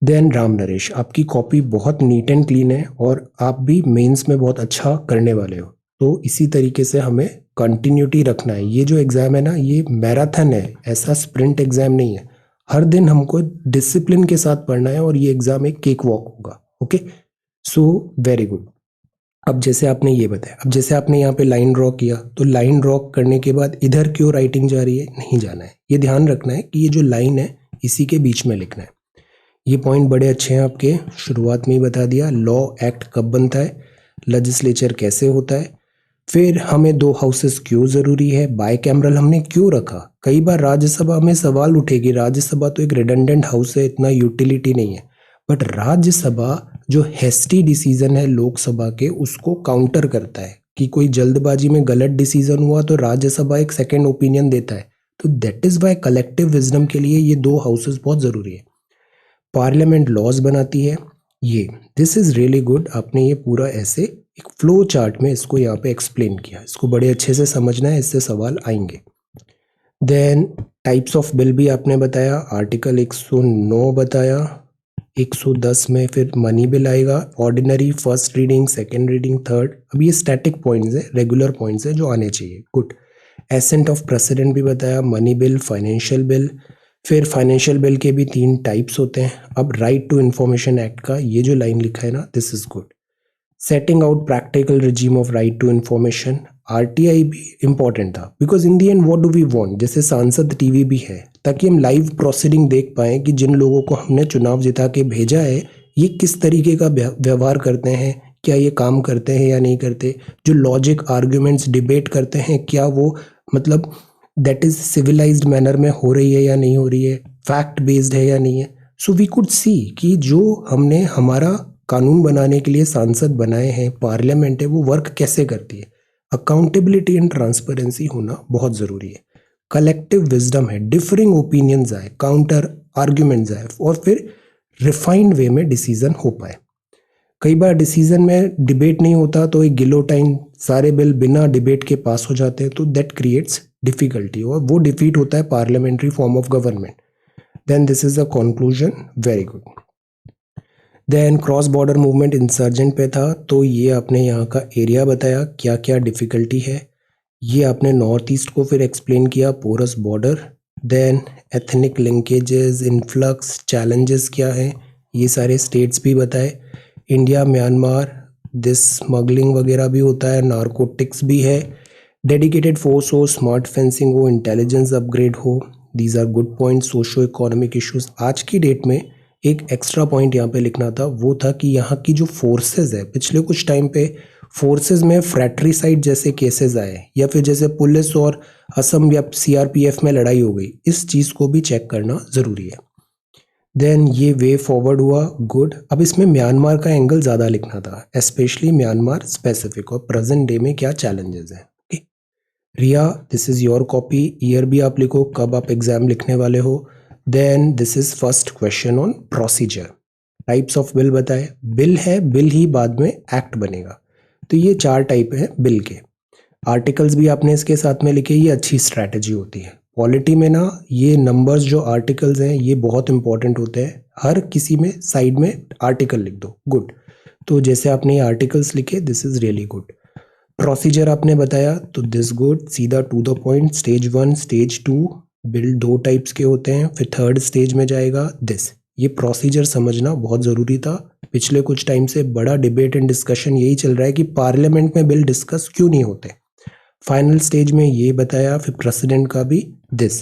देन राम नरेश, आपकी कॉपी बहुत नीट एंड क्लीन है और आप भी मेंस में बहुत अच्छा करने वाले हो, तो इसी तरीके से हमें कंटिन्यूटी रखना है। ये जो एग्ज़ाम है ना, ये मैराथन है, ऐसा स्प्रिंट एग्ज़ाम नहीं है। हर दिन हमको डिसिप्लिन के साथ पढ़ना है और ये एग्ज़ाम एक केक वॉक होगा। Okay, so very good. अब जैसे आपने ये बताया, अब जैसे आपने यहाँ पे लाइन ड्रॉ किया, तो लाइन ड्रॉ करने के बाद इधर क्यों राइटिंग जा रही है, नहीं जाना है। ये ध्यान रखना है कि ये जो लाइन है इसी के बीच में लिखना है। ये पॉइंट बड़े अच्छे हैं आपके, शुरुआत में ही बता दिया। लॉ एक्ट कब बनता है, लेजिस्लेचर कैसे होता है, फिर हमें 2 हाउसेस क्यों ज़रूरी है, बाय कैमरल हमने क्यों रखा। कई बार राज्यसभा में सवाल उठेगी, राज्यसभा तो एक रिडंडेंट हाउस है, इतना यूटिलिटी नहीं है, बट राज्यसभा जो हेस्टी डिसीजन है लोकसभा के, उसको काउंटर करता है कि कोई जल्दबाजी में गलत डिसीजन हुआ तो राज्यसभा एक सेकेंड ओपिनियन देता है। तो that is why collective wisdom के लिए ये 2 हाउसेस बहुत ज़रूरी है। पार्लियामेंट लॉज बनाती है ये, दिस इज़ रियली गुड। आपने ये पूरा ऐसे एक फ्लो चार्ट में इसको यहाँ पे एक्सप्लेन किया, इसको बड़े अच्छे से समझना है, इससे सवाल आएंगे। देन टाइप्स ऑफ बिल भी आपने बताया, आर्टिकल 109 बताया, 110 में फिर मनी बिल आएगा, ordinary, first reading, second reading, third. अब ये स्टैटिक पॉइंट्स है, रेगुलर पॉइंट्स है जो आने चाहिए। गुड। एसेंट ऑफ प्रेसिडेंट भी बताया, मनी बिल, फाइनेंशियल बिल। फिर फाइनेंशियल बिल के भी 3 टाइप्स होते हैं। अब राइट टू इन्फॉर्मेशन एक्ट का ये जो लाइन लिखा है ना, this is good. Setting out practical regime of right to information, RTI भी इंपॉर्टेंट था because in the end what do we want, जैसे सांसद टीवी भी है, ताकि हम लाइव प्रोसीडिंग देख पाएँ कि जिन लोगों को हमने चुनाव जिता के भेजा है ये किस तरीके का व्यवहार करते हैं, क्या ये काम करते हैं या नहीं करते, जो लॉजिक आर्ग्यूमेंट्स डिबेट करते हैं क्या वो मतलब दैट इज सिविलाइज्ड मैनर में हो रही है या नहीं हो रही है, फैक्ट बेस्ड है या नहीं है। सो वी कुड सी कि जो हमने हमारा कानून बनाने के लिए सांसद बनाए हैं, पार्लियामेंट है, वो वर्क कैसे करती है। अकाउंटेबिलिटी एंड ट्रांसपेरेंसी होना बहुत ज़रूरी है। कलेक्टिव विजडम है, डिफरिंग ओपिनियंस आए, काउंटर आर्ग्यूमेंट्स आए और फिर रिफाइंड वे में डिसीजन हो पाए। कई बार डिसीजन में डिबेट नहीं होता तो एक गिलोटाइन, सारे बिल बिना डिबेट के पास हो जाते हैं, तो दैट क्रिएट्स डिफिकल्टी और वो डिफीट होता है parliamentary form of government. Then this is the conclusion, very good. Then cross border movement insurgent पे था, तो ये आपने यहाँ का एरिया बताया क्या क्या डिफ़िकल्टी है, ये आपने नॉर्थ ईस्ट को फिर एक्सप्लेन किया, porous border. Then ethnic linkages, influx, challenges क्या हैं, ये सारे स्टेट्स भी बताए। इंडिया म्यांमार दिस स्मगलिंग वगैरह भी होता है, नारकोटिक्स भी है, डेडिकेटेड फोर्स हो, स्मार्ट फेंसिंग हो, इंटेलिजेंस अपग्रेड हो, these are good point. Socio economic issues, आज की डेट में एक एक्स्ट्रा पॉइंट यहाँ पे लिखना था, वो था कि यहाँ की जो फोर्सेस है, पिछले कुछ टाइम पे फोर्सेस में फ्रैट्रिसाइड जैसे केसेस आए या फिर जैसे पुलिस और असम या CRPF में लड़ाई हो गई, इस चीज़ को भी चेक करना ज़रूरी है। देन ये वे फॉरवर्ड हुआ, गुड। अब इसमें म्यांमार का एंगल ज़्यादा लिखना था, स्पेशली म्यांमार स्पेसिफिक और प्रेजेंट डे में क्या चैलेंजेस हैं। Riya, this is your copy, year भी आप लिखो कब आप एग्जाम लिखने वाले हो। Then this is first question on procedure. Types of bill बताए, बिल है, बिल ही बाद में एक्ट बनेगा, तो ये 4 टाइप हैं बिल के। आर्टिकल्स भी आपने इसके साथ में लिखे, ये अच्छी स्ट्रैटेजी होती है पॉलिटी में ना। ये नंबर्स जो आर्टिकल्स हैं ये बहुत इंपॉर्टेंट होते हैं, हर किसी में साइड में आर्टिकल लिख दो, गुड। तो जैसे आपने ये आर्टिकल्स लिखे, this is really good. Procedure आपने बताया, तो दिस गुड, सीधा to the point. Stage 1, stage 2, bill 2 types के होते हैं, फिर थर्ड स्टेज में जाएगा दिस। ये प्रोसीजर समझना बहुत ज़रूरी था। पिछले कुछ टाइम से बड़ा डिबेट एंड डिस्कशन यही चल रहा है कि पार्लियामेंट में बिल डिस्कस क्यों नहीं होते। फाइनल स्टेज में ये बताया, फिर प्रेसिडेंट का भी दिस।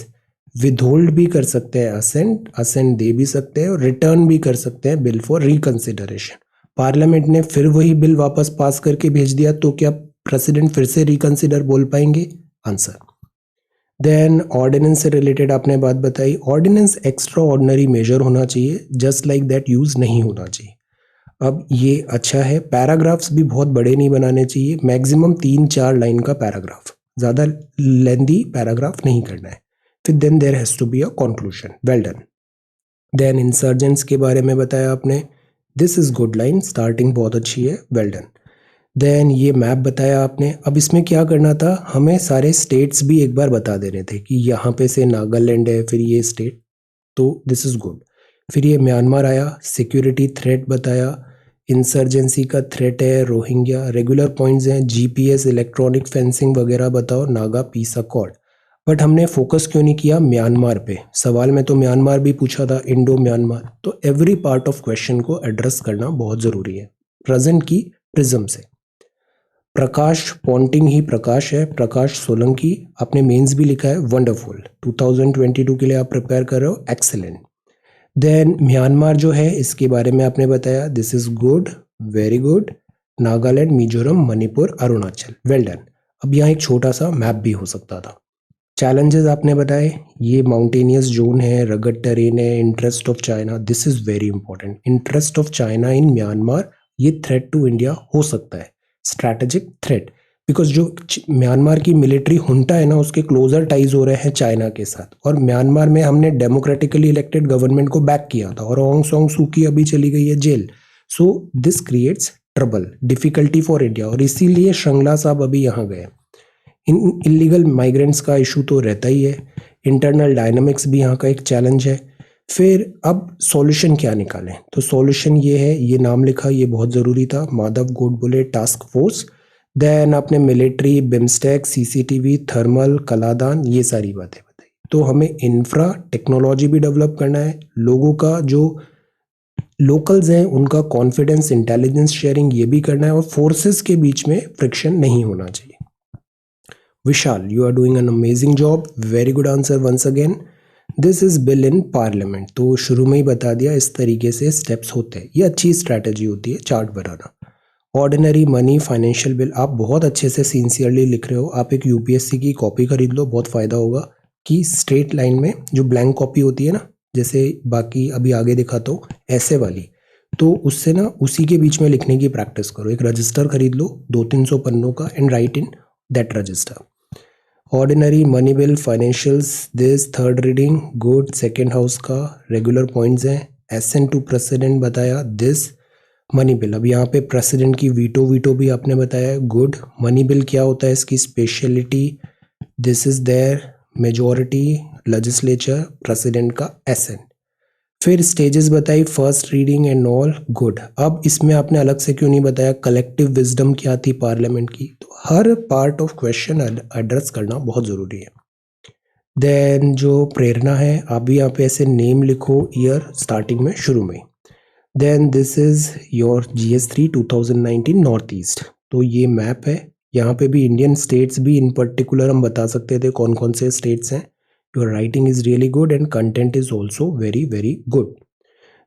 विदहोल्ड भी कर सकते हैं असेंट, असेंट दे भी सकते हैं, और रिटर्न भी कर सकते हैं बिल फॉर रिकंसिडरेशन। पार्लियामेंट ने फिर वही बिल वापस पास करके भेज दिया, तो क्या प्रेसिडेंट फिर से रिकंसिडर बोल पाएंगे? आंसर। देन ऑर्डिनेंस से रिलेटेड आपने बात बताई, ऑर्डिनेंस एक्स्ट्रा ऑर्डिनरी मेजर होना चाहिए, जस्ट लाइक दैट यूज नहीं होना चाहिए। अब ये अच्छा है, पैराग्राफ्स भी बहुत बड़े नहीं बनाने चाहिए, मैक्सिमम 3-4 लाइन का पैराग्राफ, ज़्यादा लेंदी पैराग्राफ नहीं करना है। फिर then there has to be a conclusion, well done. Then insurgents के बारे में बताया आपने, this is good line, starting बहुत अच्छी है, वेल डन। देन ये मैप बताया आपने। अब इसमें क्या करना था, हमें सारे स्टेट्स भी एक बार बता देने थे कि यहाँ पे से नागालैंड है, फिर ये स्टेट, तो दिस इज गुड। फिर ये म्यांमार आया, सिक्योरिटी थ्रेट बताया, इंसर्जेंसी का थ्रेट है रोहिंग्या, रेगुलर पॉइंट्स हैं जीपीएस, इलेक्ट्रॉनिक फेंसिंग वगैरह बताओ, नागा पीस अकॉर्ड। बट हमने फोकस क्यों नहीं किया म्यांमार पे? सवाल में तो म्यांमार भी पूछा था, इंडो म्यांमार। तो एवरी पार्ट ऑफ क्वेश्चन को एड्रेस करना बहुत ज़रूरी है प्रेजेंट की प्रिज्म से। प्रकाश पॉन्टिंग ही प्रकाश है, प्रकाश सोलंकी, आपने मेंस भी लिखा है, वंडरफुल। 2022 के लिए आप प्रिपेयर कर रहे हो, एक्सेलेंट। देन म्यांमार जो है इसके बारे में आपने बताया, this is good, very good. Nagaland, Mizoram, Manipur, Arunachal, well done. अब यहाँ एक छोटा सा मैप भी हो सकता था। चैलेंजेस आपने बताए, ये माउंटेनियस जोन है, रगड टेरेन है, interest of China, this is very important. Interest of China in Myanmar, ये थ्रेट टू इंडिया हो सकता है, स्ट्रैटेजिक थ्रेट, बिकॉज जो म्यांमार की मिलिट्री हुंटा है ना, उसके क्लोजर टाइज हो रहे हैं चाइना के साथ। और म्यांमार में हमने डेमोक्रेटिकली इलेक्टेड गवर्नमेंट को बैक किया था, और ऑंग सॉन्ग सूकी अभी चली गई है जेल। So this creates trouble, difficulty for India, और इसीलिए श्रृंगला साहब अभी यहाँ गए। इन इलीगल माइग्रेंट्स का इशू तो रहता ही है, इंटरनल डायनामिक्स भी यहाँ का एक चैलेंज है। फिर अब सॉल्यूशन क्या निकालें, तो सॉल्यूशन ये है, ये नाम लिखा, ये बहुत ज़रूरी था, Madhav Godbole task force. Then आपने military, BIMSTEC, CCTV, thermal, Kaladan, ये सारी बातें बताई। तो हमें इंफ्रा टेक्नोलॉजी भी डेवलप करना है, लोगों का जो लोकल्स हैं उनका कॉन्फिडेंस, इंटेलिजेंस शेयरिंग ये भी करना है, और फोर्सेस के बीच में फ्रिक्शन नहीं होना चाहिए। विशाल, you are doing an amazing job, very good answer once again. This is bill in parliament, तो शुरू में ही बता दिया इस तरीके से स्टेप्स होते हैं, ये अच्छी स्ट्रैटेजी होती है चार्ट बनाना। ऑर्डिनरी मनी, फाइनेंशियल बिल, आप बहुत अच्छे से सिंसियरली लिख रहे हो, आप एक यूपीएससी की कॉपी खरीद लो, बहुत फ़ायदा होगा। कि स्ट्रेट लाइन में जो ब्लैंक कॉपी होती है ना, जैसे बाकी अभी आगे दिखाता हूँ ऐसे वाली, तो उससे ना उसी के बीच में लिखने की प्रैक्टिस करो। एक रजिस्टर खरीद लो 200-300 पन्नों का, and right in that register. Ordinary money bill, financials, this third reading, good. Second house का रेगुलर पॉइंट्स हैं, एसेंट टू प्रेसिडेंट बताया, दिस मनी बिल। अब यहाँ पे प्रेसिडेंट की वीटो वीटो भी आपने बताया, गुड। मनी बिल क्या होता है, इसकी speciality, this is their majority legislature, president का एसेंट। फिर स्टेजेस बताई, first reading and all, good. अब इसमें आपने अलग से क्यों नहीं बताया कलेक्टिव विजडम क्या थी पार्लियामेंट की, तो हर पार्ट ऑफ क्वेश्चन एड्रेस करना बहुत ज़रूरी है। देन जो प्रेरणा है, आप भी यहाँ पे ऐसे नेम लिखो, ईयर स्टार्टिंग में, शुरू में। Then this is your GS3 2019 north east, तो ये मैप है, यहाँ पे भी इंडियन स्टेट्स भी इन पर्टिकुलर हम बता सकते थे कौन कौन से स्टेट्स हैं। Your writing is really good and content is also very very good.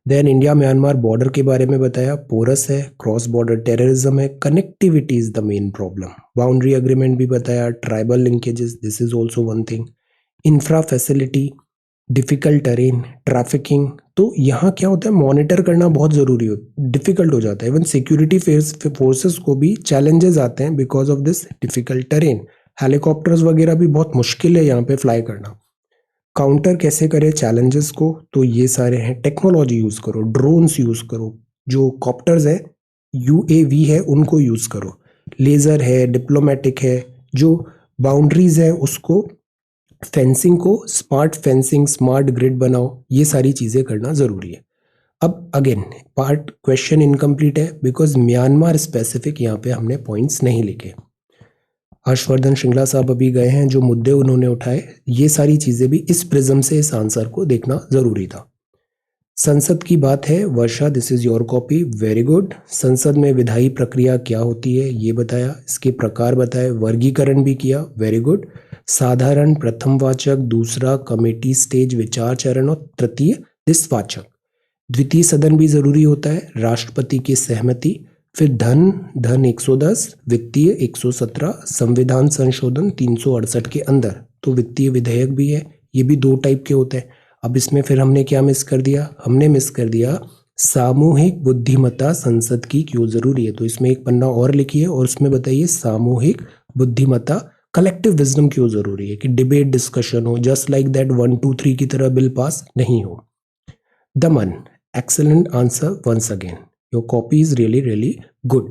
Then India Myanmar border के बारे में बताया, पोरस है, क्रॉस बॉर्डर टेररिज्म है, connectivity is the main problem. Boundary agreement भी बताया, tribal linkages, this is also one thing. Infra facility, difficult terrain, trafficking, तो यहाँ क्या होता है, मॉनिटर करना बहुत ज़रूरी हो, डिफिकल्ट हो जाता है। इवन सिक्योरिटी फोर्सेस को भी चैलेंजेस आते हैं because of this difficult terrain. Helicopters वगैरह भी बहुत मुश्किल है यहाँ पे फ्लाई करना। काउंटर कैसे करें चैलेंजेस को, तो ये सारे हैं, टेक्नोलॉजी यूज़ करो, ड्रोन्स यूज़ करो, जो कॉप्टर्स है, यूएवी है, उनको यूज़ करो, लेज़र है, डिप्लोमेटिक है, जो बाउंड्रीज है उसको, फेंसिंग को स्मार्ट फेंसिंग, स्मार्ट ग्रिड बनाओ, ये सारी चीज़ें करना ज़रूरी है। अब अगेन पार्ट क्वेश्चन इनकम्प्लीट है बिकॉज म्यांमार स्पेसिफिक यहाँ पे हमने पॉइंट्स नहीं लिखे। हर्षवर्धन श्रृंगला साहब अभी गए हैं, जो मुद्दे उन्होंने उठाए ये सारी चीज़ें भी इस प्रिज्म से इस आंसर को देखना ज़रूरी था। संसद की बात है, Varsha this is your copy, very good. संसद में विधायी प्रक्रिया क्या होती है ये बताया, इसके प्रकार बताए, वर्गीकरण भी किया, वेरी गुड। साधारण, प्रथम वाचक, दूसरा कमेटी स्टेज विचार चरण और तृतीय दिसवाचक। द्वितीय सदन भी जरूरी होता है, राष्ट्रपति की सहमति, फिर धन 110, वित्तीय 117, संविधान संशोधन 368 के अंदर, तो वित्तीय विधेयक भी है, ये भी 2 टाइप के होते हैं। अब इसमें फिर हमने क्या मिस कर दिया, हमने मिस कर दिया सामूहिक बुद्धिमत्ता संसद की क्यों जरूरी है, तो इसमें एक पन्ना और लिखिए और उसमें बताइए सामूहिक बुद्धिमत्ता, कलेक्टिव विजडम क्यों जरूरी है, कि डिबेट डिस्कशन हो, जस्ट लाइक दैट 1 2 3 की तरह बिल पास नहीं हो। दमन, excellent answer once again, your copy is really really good।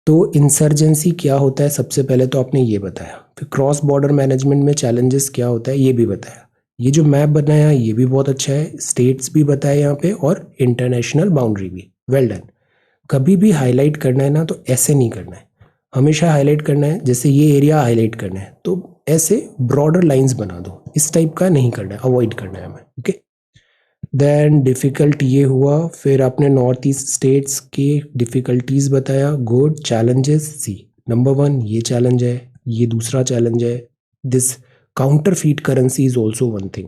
तो इंसर्जेंसी क्या होता है, सबसे पहले तो आपने ये बताया, फिर क्रॉस बॉर्डर मैनेजमेंट में चैलेंजेस क्या होता है ये भी बताया, ये जो मैप बनाया ये भी बहुत अच्छा है, स्टेट्स भी बताए यहाँ पे और इंटरनेशनल बाउंड्री भी, वेल डन। कभी भी हाईलाइट करना है ना तो ऐसे नहीं करना है, हमेशा हाईलाइट करना है, जैसे ये एरिया हाईलाइट करना है तो ऐसे ब्रॉडर लाइंस बना दो, इस टाइप का नहीं करना है, अवॉइड करना है हमें, ओके। देन डिफ़िकल्ट ये हुआ, फिर आपने नॉर्थ ईस्ट स्टेट्स के डिफ़िकल्टीज बताया, गुड। चैलेंजेस सी, नंबर 1 ये चैलेंज है, ये दूसरा चैलेंज है, this counter feet currency is also one thing.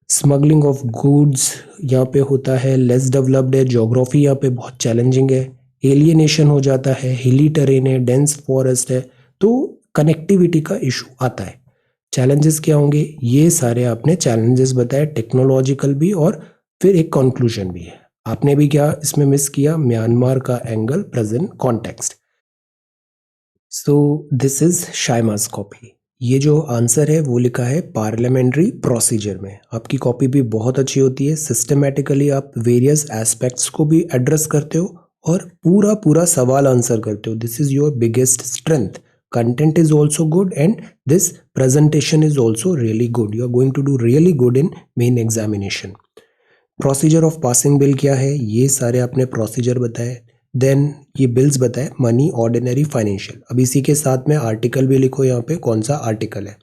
Smuggling of goods यहाँ पे होता है, लेस डेवलप्ड है, जोग्राफी यहाँ पे बहुत चैलेंजिंग है, एलियनेशन हो जाता है, हिली टेरेन है, डेंस फॉरेस्ट है, तो कनेक्टिविटी का इशू आता है। चैलेंजेस क्या होंगे, ये सारे आपने चैलेंजेस बताए, टेक्नोलॉजिकल भी और फिर एक कंक्लूजन भी है। आपने भी क्या इसमें मिस किया, म्यांमार का angle, present context. So this is Shaima's copy, ये जो आंसर है वो लिखा है पार्लियामेंट्री प्रोसीजर में। आपकी कॉपी भी बहुत अच्छी होती है, सिस्टमेटिकली आप वेरियस एस्पेक्ट्स को भी एड्रेस करते हो और पूरा पूरा सवाल आंसर करते हो, this is your biggest strength. content is also good and this presentation is also really good, you are going to do really good in main examination। Procedure of passing bill क्या है, ये सारे आपने procedure बताए। Then ये bills बताए, money, ordinary, financial. अब इसी के साथ में आर्टिकल भी लिखो, यहाँ पे कौन सा आर्टिकल है।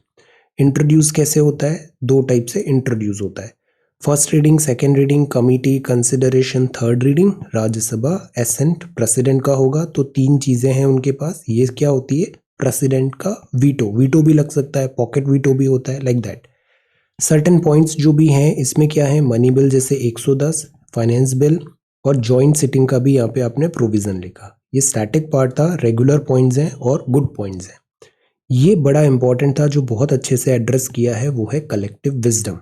इंट्रोड्यूस कैसे होता है, 2 टाइप से इंट्रोड्यूस होता है, first reading, second reading, committee consideration, third reading, Rajya Sabha, assent, president का होगा, तो 3 चीजें हैं उनके पास। ये क्या होती है, प्रेसिडेंट का वीटो, वीटो भी लग सकता है, पॉकेट वीटो भी होता है, लाइक दैट। सर्टेन पॉइंट्स जो भी हैं इसमें क्या है, मनी बिल जैसे 110, फाइनेंस बिल और जॉइंट सिटिंग का भी यहाँ पे आपने प्रोविजन लिखा। ये स्टैटिक पार्ट था, रेगुलर पॉइंट्स हैं और गुड पॉइंट्स हैं। ये बड़ा इंपॉर्टेंट था, जो बहुत अच्छे से एड्रेस किया है वो है कलेक्टिव विजडम।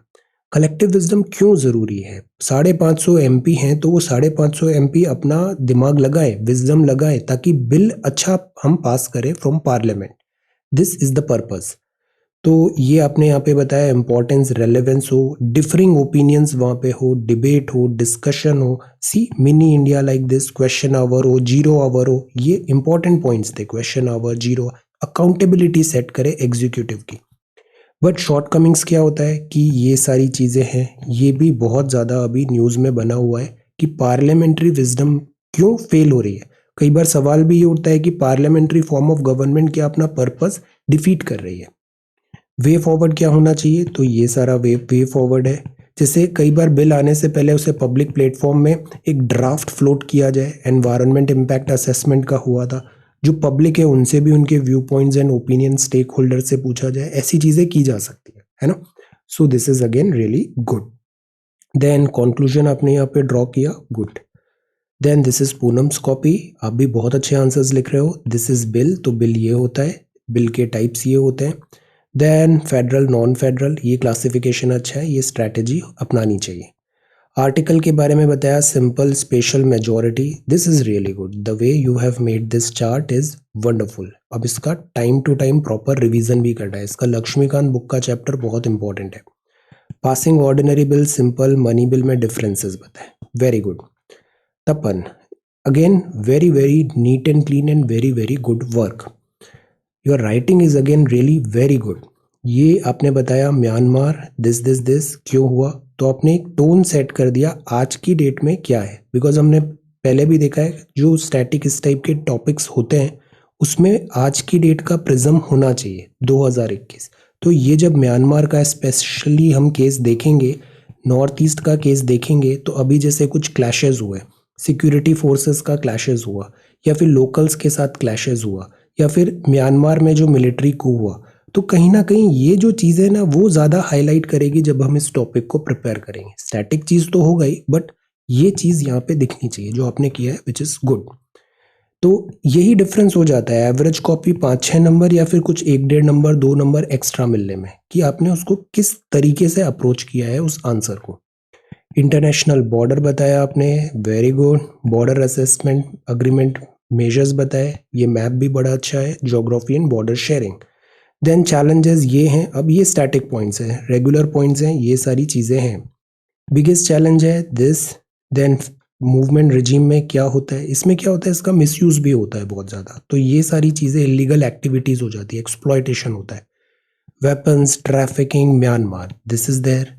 कलेक्टिव विजडम क्यों जरूरी है, 550 एमपी हैं तो वो 550 एमपी अपना दिमाग लगाए, विजडम लगाए, ताकि बिल अच्छा हम पास करें from parliament, this is the purpose. तो ये आपने यहाँ पे बताया, इंपॉर्टेंस, रेलेवेंस हो, डिफरिंग ओपिनियंस वहाँ पे हो, डिबेट हो, डिस्कशन हो, see mini India like this, question hour हो, 0 आवर हो, ये इंपॉर्टेंट पॉइंट्स थे, क्वेश्चन आवर, 0, अकाउंटेबिलिटी सेट करे एग्जीक्यूटिव की। बट शॉर्टकमिंग्स क्या होता है कि ये सारी चीज़ें हैं, ये भी बहुत ज़्यादा अभी न्यूज़ में बना हुआ है कि पार्लियामेंट्री विजडम क्यों फेल हो रही है। कई बार सवाल भी ये उठता है कि पार्लियामेंट्री फॉर्म ऑफ गवर्नमेंट क्या अपना पर्पस डिफीट कर रही है। वे फॉरवर्ड क्या होना चाहिए, तो ये सारा वे फॉरवर्ड है। जैसे कई बार बिल आने से पहले उसे पब्लिक प्लेटफॉर्म में एक ड्राफ्ट फ्लोट किया जाए, एनवायरनमेंट इम्पैक्ट असेसमेंट का हुआ था, जो पब्लिक है उनसे भी उनके viewpoints and opinion stakeholder से पूछा जाए, ऐसी चीज़ें की जा सकती है ना। So this is again really good. Then conclusion आपने यहाँ पे ड्रॉ किया, good. Then this is Poonam's copy, आप भी बहुत अच्छे आंसर्स लिख रहे हो। दिस इज बिल, तो बिल ये होता है, बिल के टाइप्स ये होते हैं। देन फेडरल, नॉन फेडरल, ये क्लासिफिकेशन अच्छा है, ये स्ट्रैटेजी अपनानी चाहिए। आर्टिकल के बारे में बताया, simple, special, majority. This is really good, the way you have made this chart is wonderful. अब इसका time to time proper revision भी करना है। इसका लक्ष्मीकांत बुक का चैप्टर बहुत इंपॉर्टेंट है। Passing ordinary bill, simple, money bill में डिफरेंसेस बताए, very good. Tapan, again very very neat and clean and very very good work. Your writing is again really very good. ये आपने बताया म्यांमार, दिस क्यों हुआ, तो आपने एक टोन सेट कर दिया आज की डेट में क्या है, बिकॉज हमने पहले भी देखा है जो स्टैटिक इस टाइप के टॉपिक्स होते हैं उसमें आज की डेट का प्रिज्म होना चाहिए 2021। तो ये जब म्यांमार का स्पेशली हम केस देखेंगे, नॉर्थ ईस्ट का केस देखेंगे, तो अभी जैसे कुछ क्लैशेस हुए, सिक्योरिटी फोर्सेस का क्लैशेस हुआ, या फिर लोकल्स के साथ क्लैशेस हुआ, या फिर म्यांमार में जो मिलिट्री कू हुआ, तो कहीं ना कहीं ये जो चीज़ें ना वो ज़्यादा हाईलाइट करेगी जब हम इस टॉपिक को प्रिपेयर करेंगे। स्टैटिक चीज़ तो हो गई, बट ये चीज़ यहाँ पे दिखनी चाहिए जो आपने किया है, विच इज़ गुड। तो यही डिफरेंस हो जाता है एवरेज कॉपी 5-6 नंबर या फिर कुछ 1-1.5 नंबर 2 नंबर एक्स्ट्रा मिलने में, कि आपने उसको किस तरीके से अप्रोच किया है उस आंसर को। इंटरनेशनल बॉर्डर बताया आपने, very good. Border assessment agreement measures बताए, ये मैप भी बड़ा अच्छा है। Geography and border sharing. Then challenges ये हैं, अब ये स्टैटिक पॉइंट्स हैं, रेगुलर पॉइंट्स हैं, ये सारी चीज़ें हैं। बिगेस्ट चैलेंज है दिस। देन मूवमेंट रिजीम में क्या होता है, इसमें क्या होता है, इसका मिसयूज भी होता है बहुत ज़्यादा, तो ये सारी चीज़ें इलीगल एक्टिविटीज़ हो जाती है, एक्सप्लॉयटेशन होता है। Weapons, trafficking, Myanmar, this is there.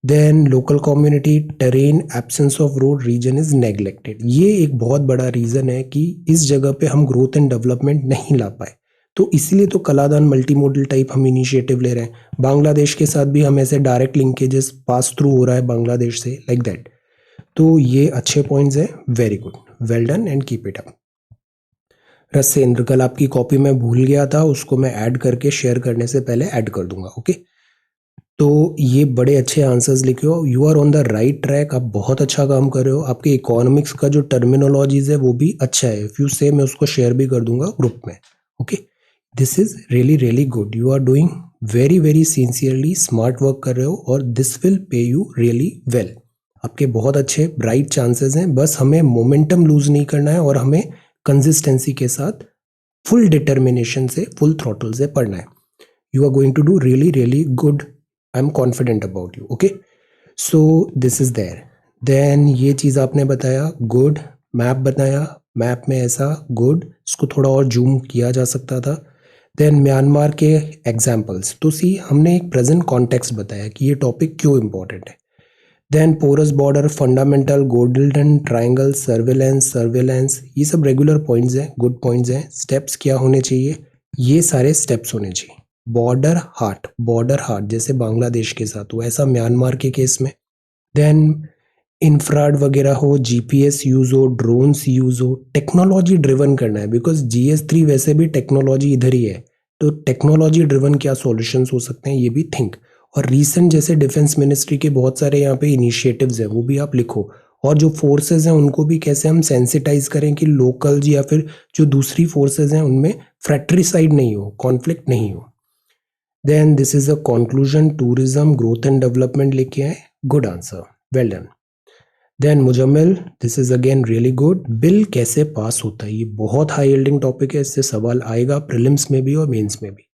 Then local community, terrain, absence of road, region is neglected. ये एक बहुत बड़ा रीज़न है कि इस जगह पे हम ग्रोथ एंड डेवलपमेंट नहीं ला पाए, तो इसलिए तो कलादान मल्टी मॉडल टाइप हम इनिशिएटिव ले रहे हैं। बांग्लादेश के साथ भी हम ऐसे डायरेक्ट लिंकेजेस पास थ्रू हो रहा है बांग्लादेश से, लाइक दैट। तो ये अच्छे पॉइंट्स हैं, very good, well done and keep it up. Rasendra, कल आपकी कॉपी में भूल गया था, उसको मैं ऐड करके शेयर करने से पहले ऐड कर दूंगा, ओके। तो ये बड़े अच्छे आंसर्स लिखे हो, you are on the right track, आप बहुत अच्छा काम कर रहे हो। आपके इकोनॉमिक्स का जो टर्मिनोलॉजीज है वो भी अच्छा है, इफ यू से मैं उसको शेयर भी कर दूंगा ग्रुप में, okay. This is really really good, you are doing very very sincerely, smart work कर रहे हो, और this will pay you really well. आपके बहुत अच्छे ब्राइट चांसेस हैं, बस हमें मोमेंटम लूज नहीं करना है और हमें कंसिस्टेंसी के साथ फुल डिटर्मिनेशन से, फुल थ्रॉटल से पढ़ना है। You are going to do really really good, I am confident about you, okay. So this is there. Then ये चीज़ आपने बताया, गुड। मैप बताया, मैप में ऐसा, गुड, इसको थोड़ा और जूम किया जा सकता था। देन म्यांमार के एग्जाम्पल्स, तो सी हमने एक प्रेजेंट कॉन्टेक्स्ट बताया कि ये टॉपिक क्यों इंपॉर्टेंट है। Then porous border, fundamental, golden triangle, surveillance, ये सब रेगुलर पॉइंट्स हैं, गुड पॉइंट्स हैं। स्टेप्स क्या होने चाहिए, ये सारे स्टेप्स होने चाहिए। बॉर्डर हार्ट जैसे बांग्लादेश के साथ हुआ, ऐसा म्यांमार के केस में। देन इंफ्राड वगैरह हो, जीपीएस यूज हो, ड्रोन्स यूज हो, टेक्नोलॉजी ड्रिवन करना है, बिकॉज जीएस3 वैसे भी टेक्नोलॉजी इधर ही है, तो टेक्नोलॉजी ड्रिवन क्या सॉल्यूशंस हो सकते हैं ये भी थिंक। और रीसेंट जैसे डिफेंस मिनिस्ट्री के बहुत सारे यहाँ पे इनिशिएटिव्स हैं, वो भी आप लिखो। और जो फोर्सेज हैं उनको भी कैसे हम सेंसिटाइज करें कि लोकल या फिर जो दूसरी फोर्सेज हैं उनमें फ्रैक्ट्रिसाइड नहीं हो, कॉन्फ्लिक्ट नहीं हो। Then this is a conclusion, tourism, growth and development लिखे हैं, good answer, well done. Then Mujammil, this is again really good. Bill कैसे पास होता है, ये बहुत हाई यील्डिंग टॉपिक है, इससे सवाल आएगा प्रीलिम्स में भी और मेंस में भी।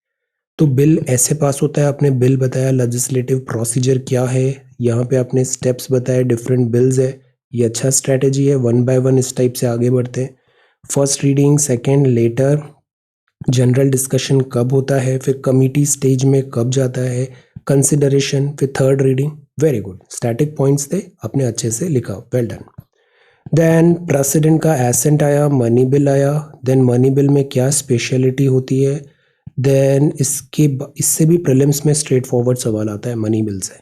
तो बिल ऐसे पास होता है, आपने बिल बताया, लेजिस्लेटिव प्रोसीजर क्या है, यहाँ पे आपने स्टेप्स बताए, डिफरेंट बिल्स है, ये अच्छा स्ट्रेटेजी है, वन बाय वन इस टाइप से आगे बढ़ते हैं। First reading, second letter, general discussion कब होता है, फिर कमिटी स्टेज में कब जाता है, कंसिडरेशन, फिर third reading, very good. Static points थे, आपने अच्छे से लिखा, वेल डन। देन प्रेसिडेंट का एसेंट आया, मनी बिल आया। देन मनी बिल में क्या स्पेशलिटी होती है, देन इससे भी प्रीलिम्स में स्ट्रेट फॉरवर्ड सवाल आता है मनी बिल से।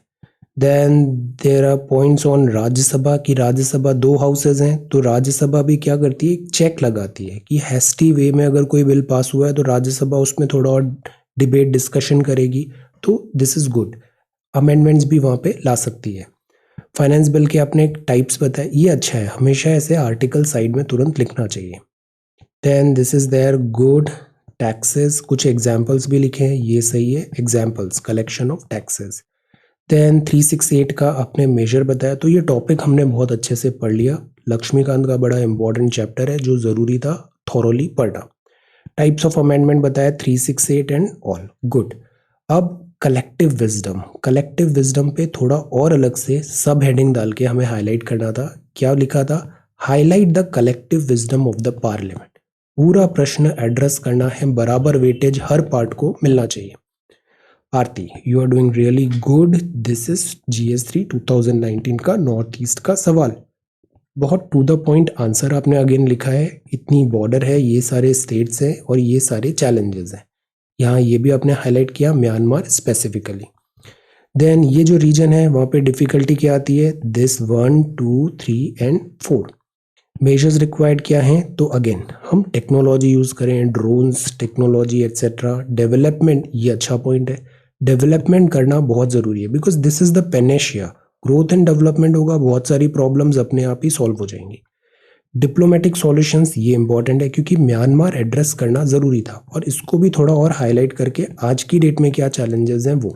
Then there are points on Rajya Sabha, की राज्यसभा 2 हाउसेज हैं, तो राज्यसभा भी क्या करती है, एक चेक लगाती है कि हैस्टी वे में अगर कोई बिल पास हुआ है तो राज्यसभा उसमें थोड़ा और डिबेट डिस्कशन करेगी, तो दिस इज गुड, अमेंडमेंट्स भी वहाँ पे ला सकती है। फाइनेंस बिल के आपने टाइप्स बताए, ये अच्छा है, हमेशा ऐसे आर्टिकल साइड में तुरंत लिखना चाहिए। Then this is there, good. Taxes, कुछ एग्जाम्पल्स भी लिखे हैं, ये सही है, examples, collection of taxes. Then 368 का आपने मेजर बताया, तो ये टॉपिक हमने बहुत अच्छे से पढ़ लिया। लक्ष्मीकांत का बड़ा इंपॉर्टेंट चैप्टर है जो ज़रूरी था थॉरोली पढ़ना। टाइप्स ऑफ अमेंडमेंट बताया 368 एंड ऑल, गुड। अब कलेक्टिव विजडम पे थोड़ा और अलग से सब हेडिंग डाल के हमें हाईलाइट करना था। क्या लिखा था? Highlight the collective wisdom of the parliament. पूरा प्रश्न एड्रेस करना है, बराबर वेटेज हर पार्ट को मिलना चाहिए। Aarti, you are doing really good. This is GS3 2019 का नॉर्थ ईस्ट का सवाल। बहुत टू द पॉइंट आंसर आपने अगेन लिखा है। इतनी बॉर्डर है, ये सारे स्टेट्स हैं और ये सारे चैलेंजेस हैं। यहाँ ये भी आपने हाईलाइट किया, म्यांमार स्पेसिफिकली। देन ये जो रीजन है वहाँ पे डिफिकल्टी क्या आती है? This 1, 2, 3 and 4। मेजर्स रिक्वायर्ड क्या हैं? तो अगेन हम टेक्नोलॉजी यूज़ करें, ड्रोन्स टेक्नोलॉजी एट्सेट्रा। डेवलपमेंट, ये अच्छा पॉइंट है। डेवलपमेंट करना बहुत ज़रूरी है because this is the Panacea. Growth and development होगा, बहुत सारी प्रॉब्लम्स अपने आप ही सॉल्व हो जाएंगी। डिप्लोमेटिक सॉल्यूशंस, ये इंपॉर्टेंट है क्योंकि म्यांमार एड्रेस करना ज़रूरी था और इसको भी थोड़ा और हाईलाइट करके आज की डेट में क्या चैलेंजेस हैं वो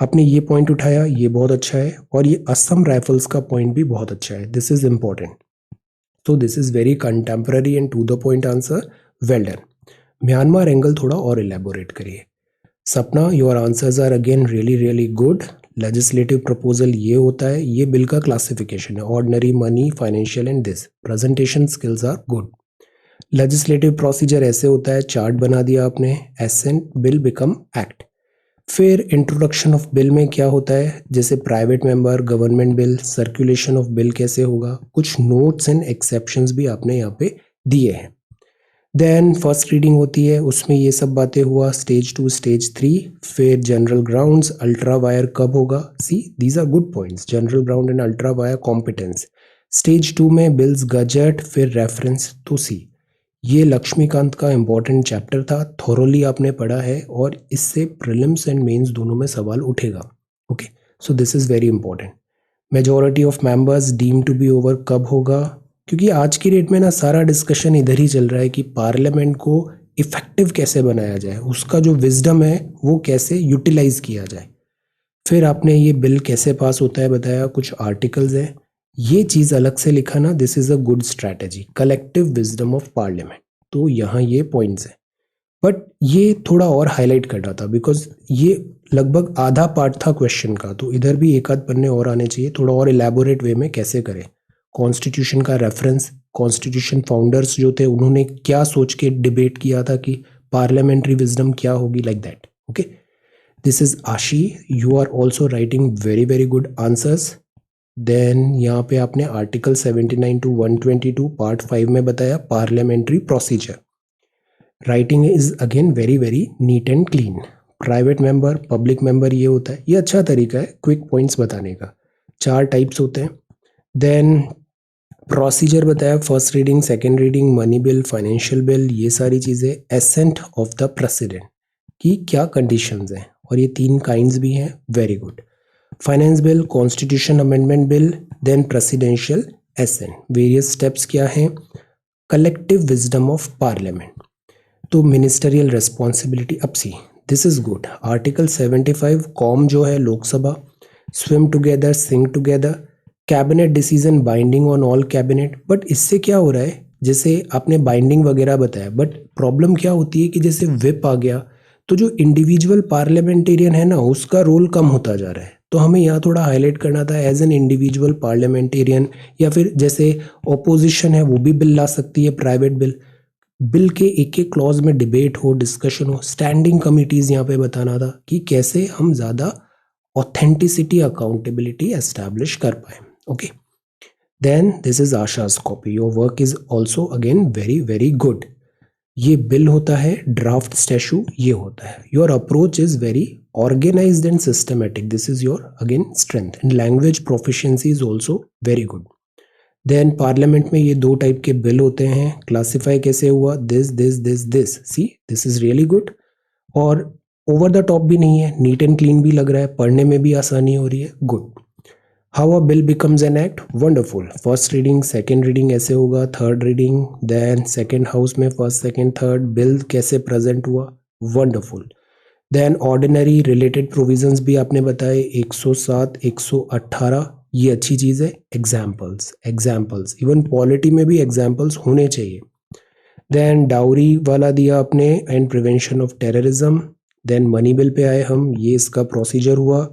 आपने ये पॉइंट उठाया, ये बहुत अच्छा है। और ये असम राइफल्स का पॉइंट भी बहुत अच्छा है, दिस इज इंपॉर्टेंट। तो this is very contemporary and to the point answer, well done. Myanmar angle थोड़ा और इलेबोरेट करिए। Sapna, your answers are again really really good. Legislative proposal ये होता है, ये बिल का क्लासिफिकेशन है, ordinary, money, financial and this. Presentation skills are good. Legislative procedure ऐसे होता है, चार्ट बना दिया आपने, एसेंट बिल बिकम एक्ट। फिर इंट्रोडक्शन ऑफ बिल में क्या होता है, जैसे private member, government bill, circulation of bill कैसे होगा, कुछ नोट्स एंड एक्सेप्शंस भी आपने यहाँ पे दिए हैं। देन फर्स्ट रीडिंग होती है, उसमें ये सब बातें हुआ, स्टेज 2, स्टेज 3। फिर जनरल ग्राउंड्स, अल्ट्रा वायर कब होगा, see these are good points, general ground and ultra vires competence. Stage 2 में बिल्स गजट, फिर रेफरेंस टू सी। ये लक्ष्मीकांत का इंपॉर्टेंट चैप्टर था, थोरोली आपने पढ़ा है और इससे प्रीलिम्स एंड मेंस दोनों में सवाल उठेगा। Okay, so this is very important. Majority of members deem to be over कब होगा, क्योंकि आज की डेट में ना सारा डिस्कशन इधर ही चल रहा है कि पार्लियामेंट को इफेक्टिव कैसे बनाया जाए, उसका जो विजडम है वो कैसे यूटिलाइज किया जाए। फिर आपने ये बिल कैसे पास होता है बताया, कुछ आर्टिकल्स हैं, ये चीज़ अलग से लिखा ना, this is a good strategy, collective wisdom of parliament. तो यहाँ ये पॉइंट्स हैं, बट ये थोड़ा और हाईलाइट करना था बिकॉज ये लगभग आधा पार्ट था क्वेश्चन का, तो इधर भी एक आध पन्ने और आने चाहिए, थोड़ा और इलेबोरेट वे में कैसे करें। कॉन्स्टिट्यूशन का रेफरेंस, कॉन्स्टिट्यूशन फाउंडर्स जो थे उन्होंने क्या सोच के डिबेट किया था कि पार्लियामेंट्री विजडम क्या होगी, like that. Okay, this is Ashi, you are also writing very very good answers. Then यहाँ पे आपने आर्टिकल 79 to 122 पार्ट 5 में बताया parliamentary procedure. Writing is again very very neat and clean. Private member, public member, ये होता है, ये अच्छा तरीका है क्विक पॉइंट्स बताने का। 4 टाइप्स होते हैं। देन प्रोसीजर बताया, first reading, second reading, money bill, financial bill, ये सारी चीज़ें। एसेंट ऑफ द प्रेसिडेंट की क्या कंडीशंस हैं, और ये 3 काइंड्स भी हैं, very good. Finance bill, constitution amendment bill, then presidential assent. Various steps क्या हैं, कलेक्टिव विजडम ऑफ पार्लियामेंट, तो मिनिस्टरियल रेस्पॉन्सिबिलिटी। अब see this is good, article 75 कॉम जो है Lok Sabha, swim together, sing together, cabinet decision binding on all cabinet. But इससे क्या हो रहा है, जैसे आपने बाइंडिंग वगैरह बताया, बट प्रॉब्लम क्या होती है कि जैसे विप आ गया तो जो इंडिविजुअल पार्लियामेंटेरियन है ना उसका रोल कम होता जा रहा है। तो हमें यहाँ थोड़ा हाईलाइट करना था, एज एन इंडिविजुअल पार्लियामेंटेरियन, या फिर जैसे ऑपोजिशन है वो भी बिल ला सकती है, प्राइवेट बिल। बिल के एक एक क्लॉज में डिबेट हो, डिस्कशन हो, स्टैंडिंग कमिटीज यहाँ पे बताना था कि कैसे हम ज़्यादा ऑथेंटिसिटी, अकाउंटेबिलिटी एस्टैब्लिश कर पाए। Okay, then this is Asha's copy, your work is also again very very good. ये बिल होता है, ड्राफ्ट स्टैचू ये होता है। Your approach is very organised and systematic, this is your again strength. And language proficiency is also very good. Then parliament में ये 2 type के bill होते हैं, क्लासिफाई कैसे हुआ, this this this this, C this is really good. और over the top भी नहीं है, नीट एंड क्लीन भी लग रहा है, पढ़ने में भी आसानी हो रही है, good. How a bill becomes an act, wonderful. First reading, second reading ऐसे होगा, third reading, then second house में फर्स्ट सेकेंड थर्ड, बिल कैसे प्रेजेंट हुआ, wonderful. Then ordinary related provisions भी आपने बताए 107, 118, ये अच्छी चीज़ है। एग्जाम्पल्स इवन पॉलिटी में भी एग्जाम्पल्स होने चाहिए। देन डाउरी वाला दिया आपने and prevention of terrorism. Then money bill पे आए हम, ये इसका प्रोसीजर हुआ।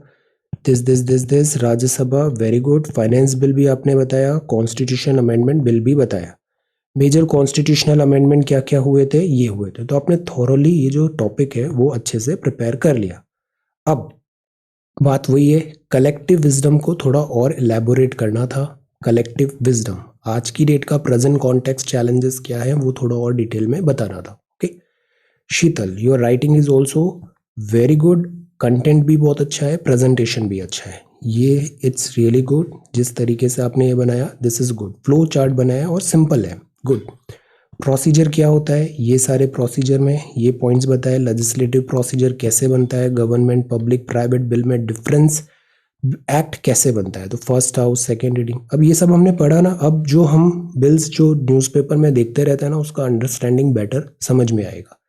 This Rajya Sabha, very good. Finance bill भी आपने बताया, कॉन्स्टिट्यूशन अमेंडमेंट बिल भी बताया। मेजर कॉन्स्टिट्यूशनल अमेंडमेंट क्या क्या हुए थे, ये हुए थे। तो आपने थॉरोली ये जो टॉपिक है वो अच्छे से प्रिपेयर कर लिया। अब बात वही है, कलेक्टिव विजडम को थोड़ा और एलैबोरेट करना था। कलेक्टिव विजडम, आज की डेट का प्रेजेंट कॉन्टेक्स्ट चैलेंजेस क्या है वो थोड़ा और डिटेल में बताना था। Okay Sheetal, your writing is also very good, content भी बहुत अच्छा है, प्रेजेंटेशन भी अच्छा है, ये इट्स रियली गुड। जिस तरीके से आपने ये बनाया, this is good. Flow chart बनाया और सिंपल है, गुड। प्रोसीजर क्या होता है, ये सारे प्रोसीजर में ये पॉइंट्स बताए। लेजिस्लेटिव प्रोसीजर कैसे बनता है, गवर्नमेंट पब्लिक प्राइवेट बिल में डिफरेंस, एक्ट कैसे बनता है, तो फर्स्ट हाउस सेकेंड रीडिंग। अब ये सब हमने पढ़ा ना, अब जो हम बिल्स जो न्यूज़पेपर में देखते रहते हैं ना, उसका अंडरस्टैंडिंग बेटर समझ में आएगा।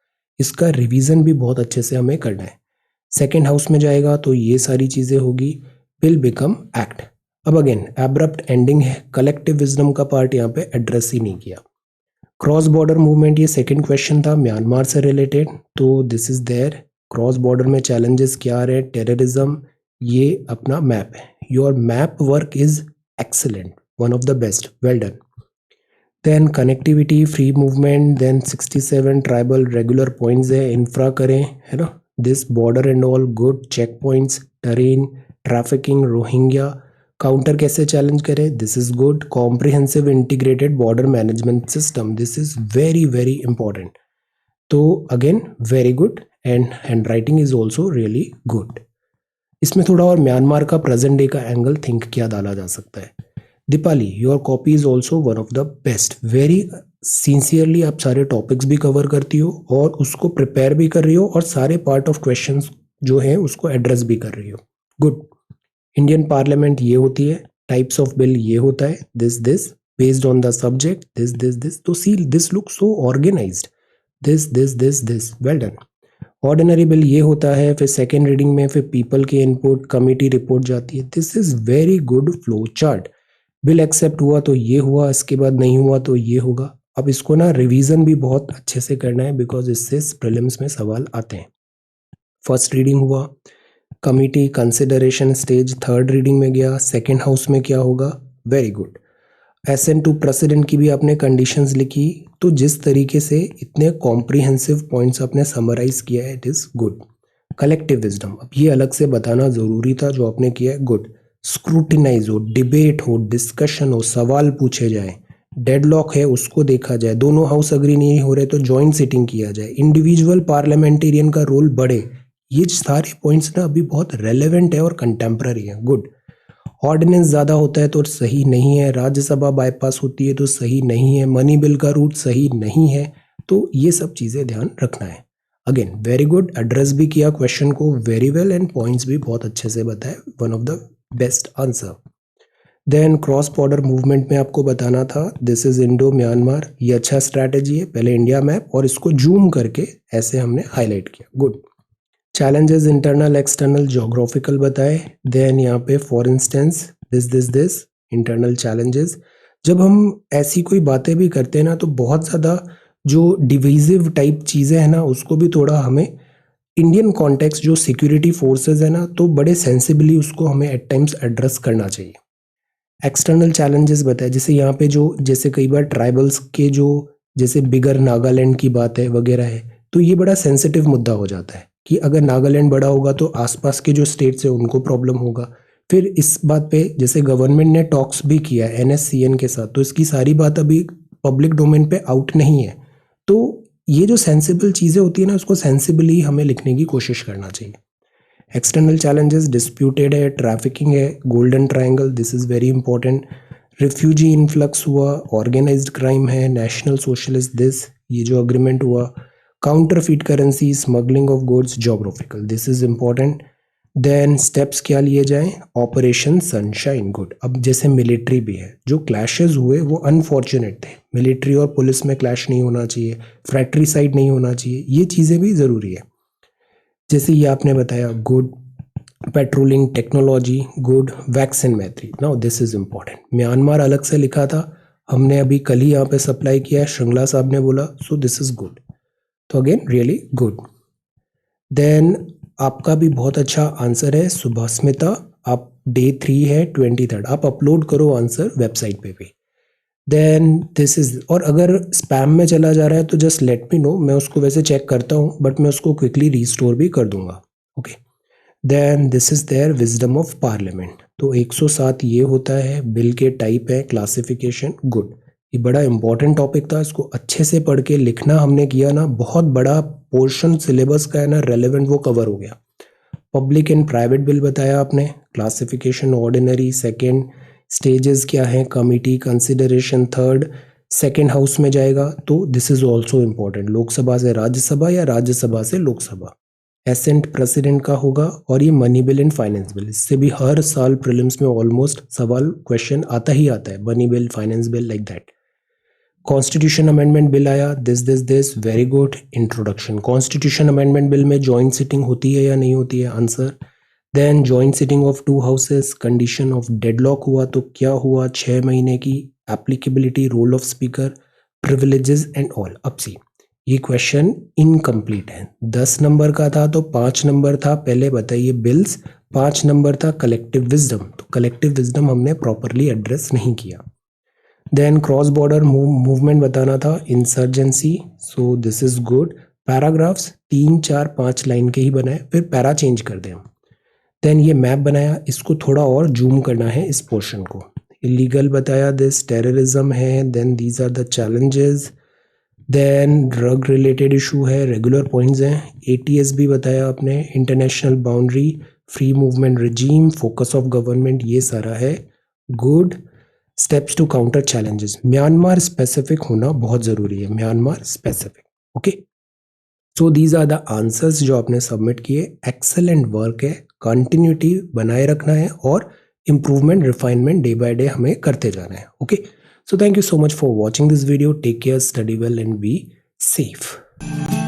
इसका रिवीजन भी बहुत अच्छे से हमें करना है। सेकेंड हाउस में जाएगा तो ये सारी चीज़ें होगी, बिल बिकम एक्ट। अब अगेन एब्रप्ट एंडिंग है, कलेक्टिव विजडम का पार्ट यहाँ पे एड्रेस ही नहीं किया। क्रॉस बॉर्डर मूवमेंट, ये सेकंड क्वेश्चन था म्यांमार से रिलेटेड, तो this is there. Cross border में चैलेंजेस क्या आ रहे हैं, टेररिज्म, ये अपना मैप है। Your map work is excellent, one of the best, well done. Then connectivity, free movement, then 67 tribal regular points है, इंफ्रा करें, है ना। This border and all good, checkpoints, terrain, trafficking, Rohingya, counter कैसे challenge करें, this is good. Comprehensive integrated border management system, this is very very important. तो again very good and handwriting is also really good. इसमें थोड़ा और Myanmar का present day का angle think किया डाला जा सकता है। Deepali, your copy is also one of the best, very sincerely आप सारे टॉपिक्स भी कवर करती हो और उसको प्रिपेयर भी कर रही हो और सारे पार्ट ऑफ क्वेश्चंस जो है उसको एड्रेस भी कर रही हो, गुड। इंडियन पार्लियामेंट ये होती है, टाइप्स ऑफ बिल ये होता है, this based on the subject, this. तो see this look so organised, this, well done. Ordinary bill ये होता है, फिर सेकेंड रीडिंग में फिर पीपल के इनपुट, कमिटी रिपोर्ट जाती है, this is very good flow chart. Bill accept हुआ तो ये हुआ, इसके बाद नहीं हुआ तो ये होगा। अब इसको ना रिवीजन भी बहुत अच्छे से करना है बिकॉज इससे प्रीलिम्स में सवाल आते हैं। फर्स्ट रीडिंग हुआ, committee consideration stage third reading में गया, सेकेंड हाउस में क्या होगा, very good. Assent to president की भी आपने कंडीशंस लिखी, तो जिस तरीके से इतने कॉम्प्रिहेंसिव पॉइंट्स आपने समराइज किया है, it is good. Collective wisdom, अब ये अलग से बताना जरूरी था जो आपने किया है, गुड। स्क्रूटिनाइज हो, डिबेट हो, डिस्कशन हो, सवाल पूछे जाए, डेडलॉक है उसको देखा जाए, दोनों हाउस अग्री नहीं हो रहे तो जॉइंट सिटिंग किया जाए, इंडिविजुअल पार्लियामेंटेरियन का रोल बढ़े, ये सारे पॉइंट्स ना अभी बहुत रेलेवेंट है और कंटेम्प्ररी है, गुड। ऑर्डिनेंस ज़्यादा होता है तो सही नहीं है, राज्यसभा बाईपास होती है तो सही नहीं है, मनी बिल का रूट सही नहीं है, तो ये सब चीज़ें ध्यान रखना है। अगेन वेरी गुड, एड्रेस भी किया क्वेश्चन को वेरी वेल एंड पॉइंट्स भी बहुत अच्छे से बताए, one of the best answer. Then cross border movement में आपको बताना था, दिस इज इंडो म्यांमार, ये अच्छा स्ट्रैटेजी है, पहले इंडिया मैप और इसको जूम करके ऐसे हमने हाईलाइट किया, good. Challenges internal external geographical बताए, देन यहाँ पे for instance this internal challenges. जब हम ऐसी कोई बातें भी करते हैं ना तो बहुत ज़्यादा जो डिविजिव टाइप चीज़ें हैं ना उसको भी थोड़ा हमें इंडियन कॉन्टेक्स्ट जो सिक्योरिटी फोर्सेस है ना तो बड़े सेंसिबली उसको हमें एट टाइम्स एड्रेस करना चाहिए। एक्सटर्नल चैलेंजेस बताए, जैसे यहाँ पे जो जैसे कई बार ट्राइबल्स के जो जैसे बिगर नागालैंड की बात है वगैरह है, तो ये बड़ा सेंसिटिव मुद्दा हो जाता है कि अगर नागालैंड बड़ा होगा तो आसपास के जो स्टेट्स है उनको प्रॉब्लम होगा। फिर इस बात पे जैसे गवर्नमेंट ने टॉक्स भी किया है NSCN के साथ, तो इसकी सारी बात अभी पब्लिक डोमेन पे आउट नहीं है। तो ये जो सेंसिबल चीज़ें होती है ना उसको सेंसिबली हमें लिखने की कोशिश करना चाहिए। एक्सटर्नल चैलेंजेस डिस्प्यूटेड है, ट्रैफिकिंग है, golden triangle, this is very important. Refugee influx हुआ, ऑर्गेनाइज्ड क्राइम है, नेशनल सोशलिस्ट, दिस ये जो अग्रीमेंट हुआ, counterfeit currency, smuggling of goods, geographical, this is important. Then steps क्या लिए जाएं, ऑपरेशन सनशाइन, गुड। अब जैसे मिलिट्री भी है, जो क्लैशेस हुए वो अनफॉर्चुनेट थे, मिलिट्री और पुलिस में क्लैश नहीं होना चाहिए, फ्रैक्ट्रीसाइड नहीं होना चाहिए, ये चीज़ें भी ज़रूरी है। जैसे ये आपने बताया, good patrolling technology, good vaccine Maitri. Now this is important. Myanmar अलग से लिखा था, हमने अभी कल ही यहाँ पे सप्लाई किया है, श्रृंगला साहब ने बोला, सो दिस इज गुड। तो अगेन रियली गुड। देन आपका भी बहुत अच्छा आंसर है सुभास्मिता, आप डे 3 है 23, आप अपलोड करो आंसर वेबसाइट पे भी। देन दिस इज, और अगर स्पैम में चला जा रहा है तो जस्ट लेट मी नो, मैं उसको वैसे चेक करता हूँ बट मैं उसको क्विकली रिस्टोर भी कर दूंगा। Okay, then this is their wisdom of parliament. तो 107 ये होता है, बिल के टाइप है, क्लासिफिकेशन, गुड। ये बड़ा इंपॉर्टेंट टॉपिक था, इसको अच्छे से पढ़ के लिखना हमने किया ना, बहुत बड़ा पोर्शन सिलेबस का है ना, रेलेवेंट, वो कवर हो गया। पब्लिक एंड प्राइवेट बिल बताया आपने, क्लासिफिकेशन ऑर्डिनरी, सेकेंड, स्टेजेस क्या है, committee, consideration, third, second house में जाएगा। तो this is also important, Lok Sabha से राज्यसभा या राज्यसभा से लोकसभा। एसेंट प्रेसिडेंट का होगा, और ये money bill and finance bill, इससे भी हर साल प्रीलिम्स में ऑलमोस्ट सवाल क्वेश्चन आता ही आता है, money bill, finance bill, like that. Constitution amendment bill आया, this very good introduction. Constitution amendment bill में जॉइंट सिटिंग होती है या नहीं होती है, answer. Then joint sitting of 2 houses, condition of deadlock हुआ तो क्या हुआ, 6 महीने की, applicability, role of speaker, privileges and all. अब सी, ये क्वेश्चन इनकम्प्लीट है, 10 नंबर का था तो 5 नंबर था, पहले बताइए बिल्स, 5 नंबर था कलेक्टिव विजडम, तो कलेक्टिव विजडम हमने प्रॉपरली एड्रेस नहीं किया। देन क्रॉस बॉर्डर मूवमेंट बताना था, insurgency, so this is good. Paragraphs 3 4 5 line के ही बनाए, फिर पैरा चेंज कर दें हम। देन ये मैप बनाया, इसको थोड़ा और जूम करना है इस पोर्शन को। इलीगल बताया, दिस टेररिज्म है, then these are the challenges, then drug related issue है, रेगुलर पॉइंट्स हैं, एटीएस भी बताया आपने, international boundary, free movement regime, focus of government, ये सारा है, good. Steps to counter challenges, Myanmar specific होना बहुत जरूरी है, Myanmar specific. Okay, so these are the answers जो आपने सबमिट किए। एक्सेलेंट वर्क है, कंटिन्यूटी बनाए रखना है और improvement, refinement day by day हमें करते जाना है। Okay, so thank you so much for watching this video, take care, study well and be safe.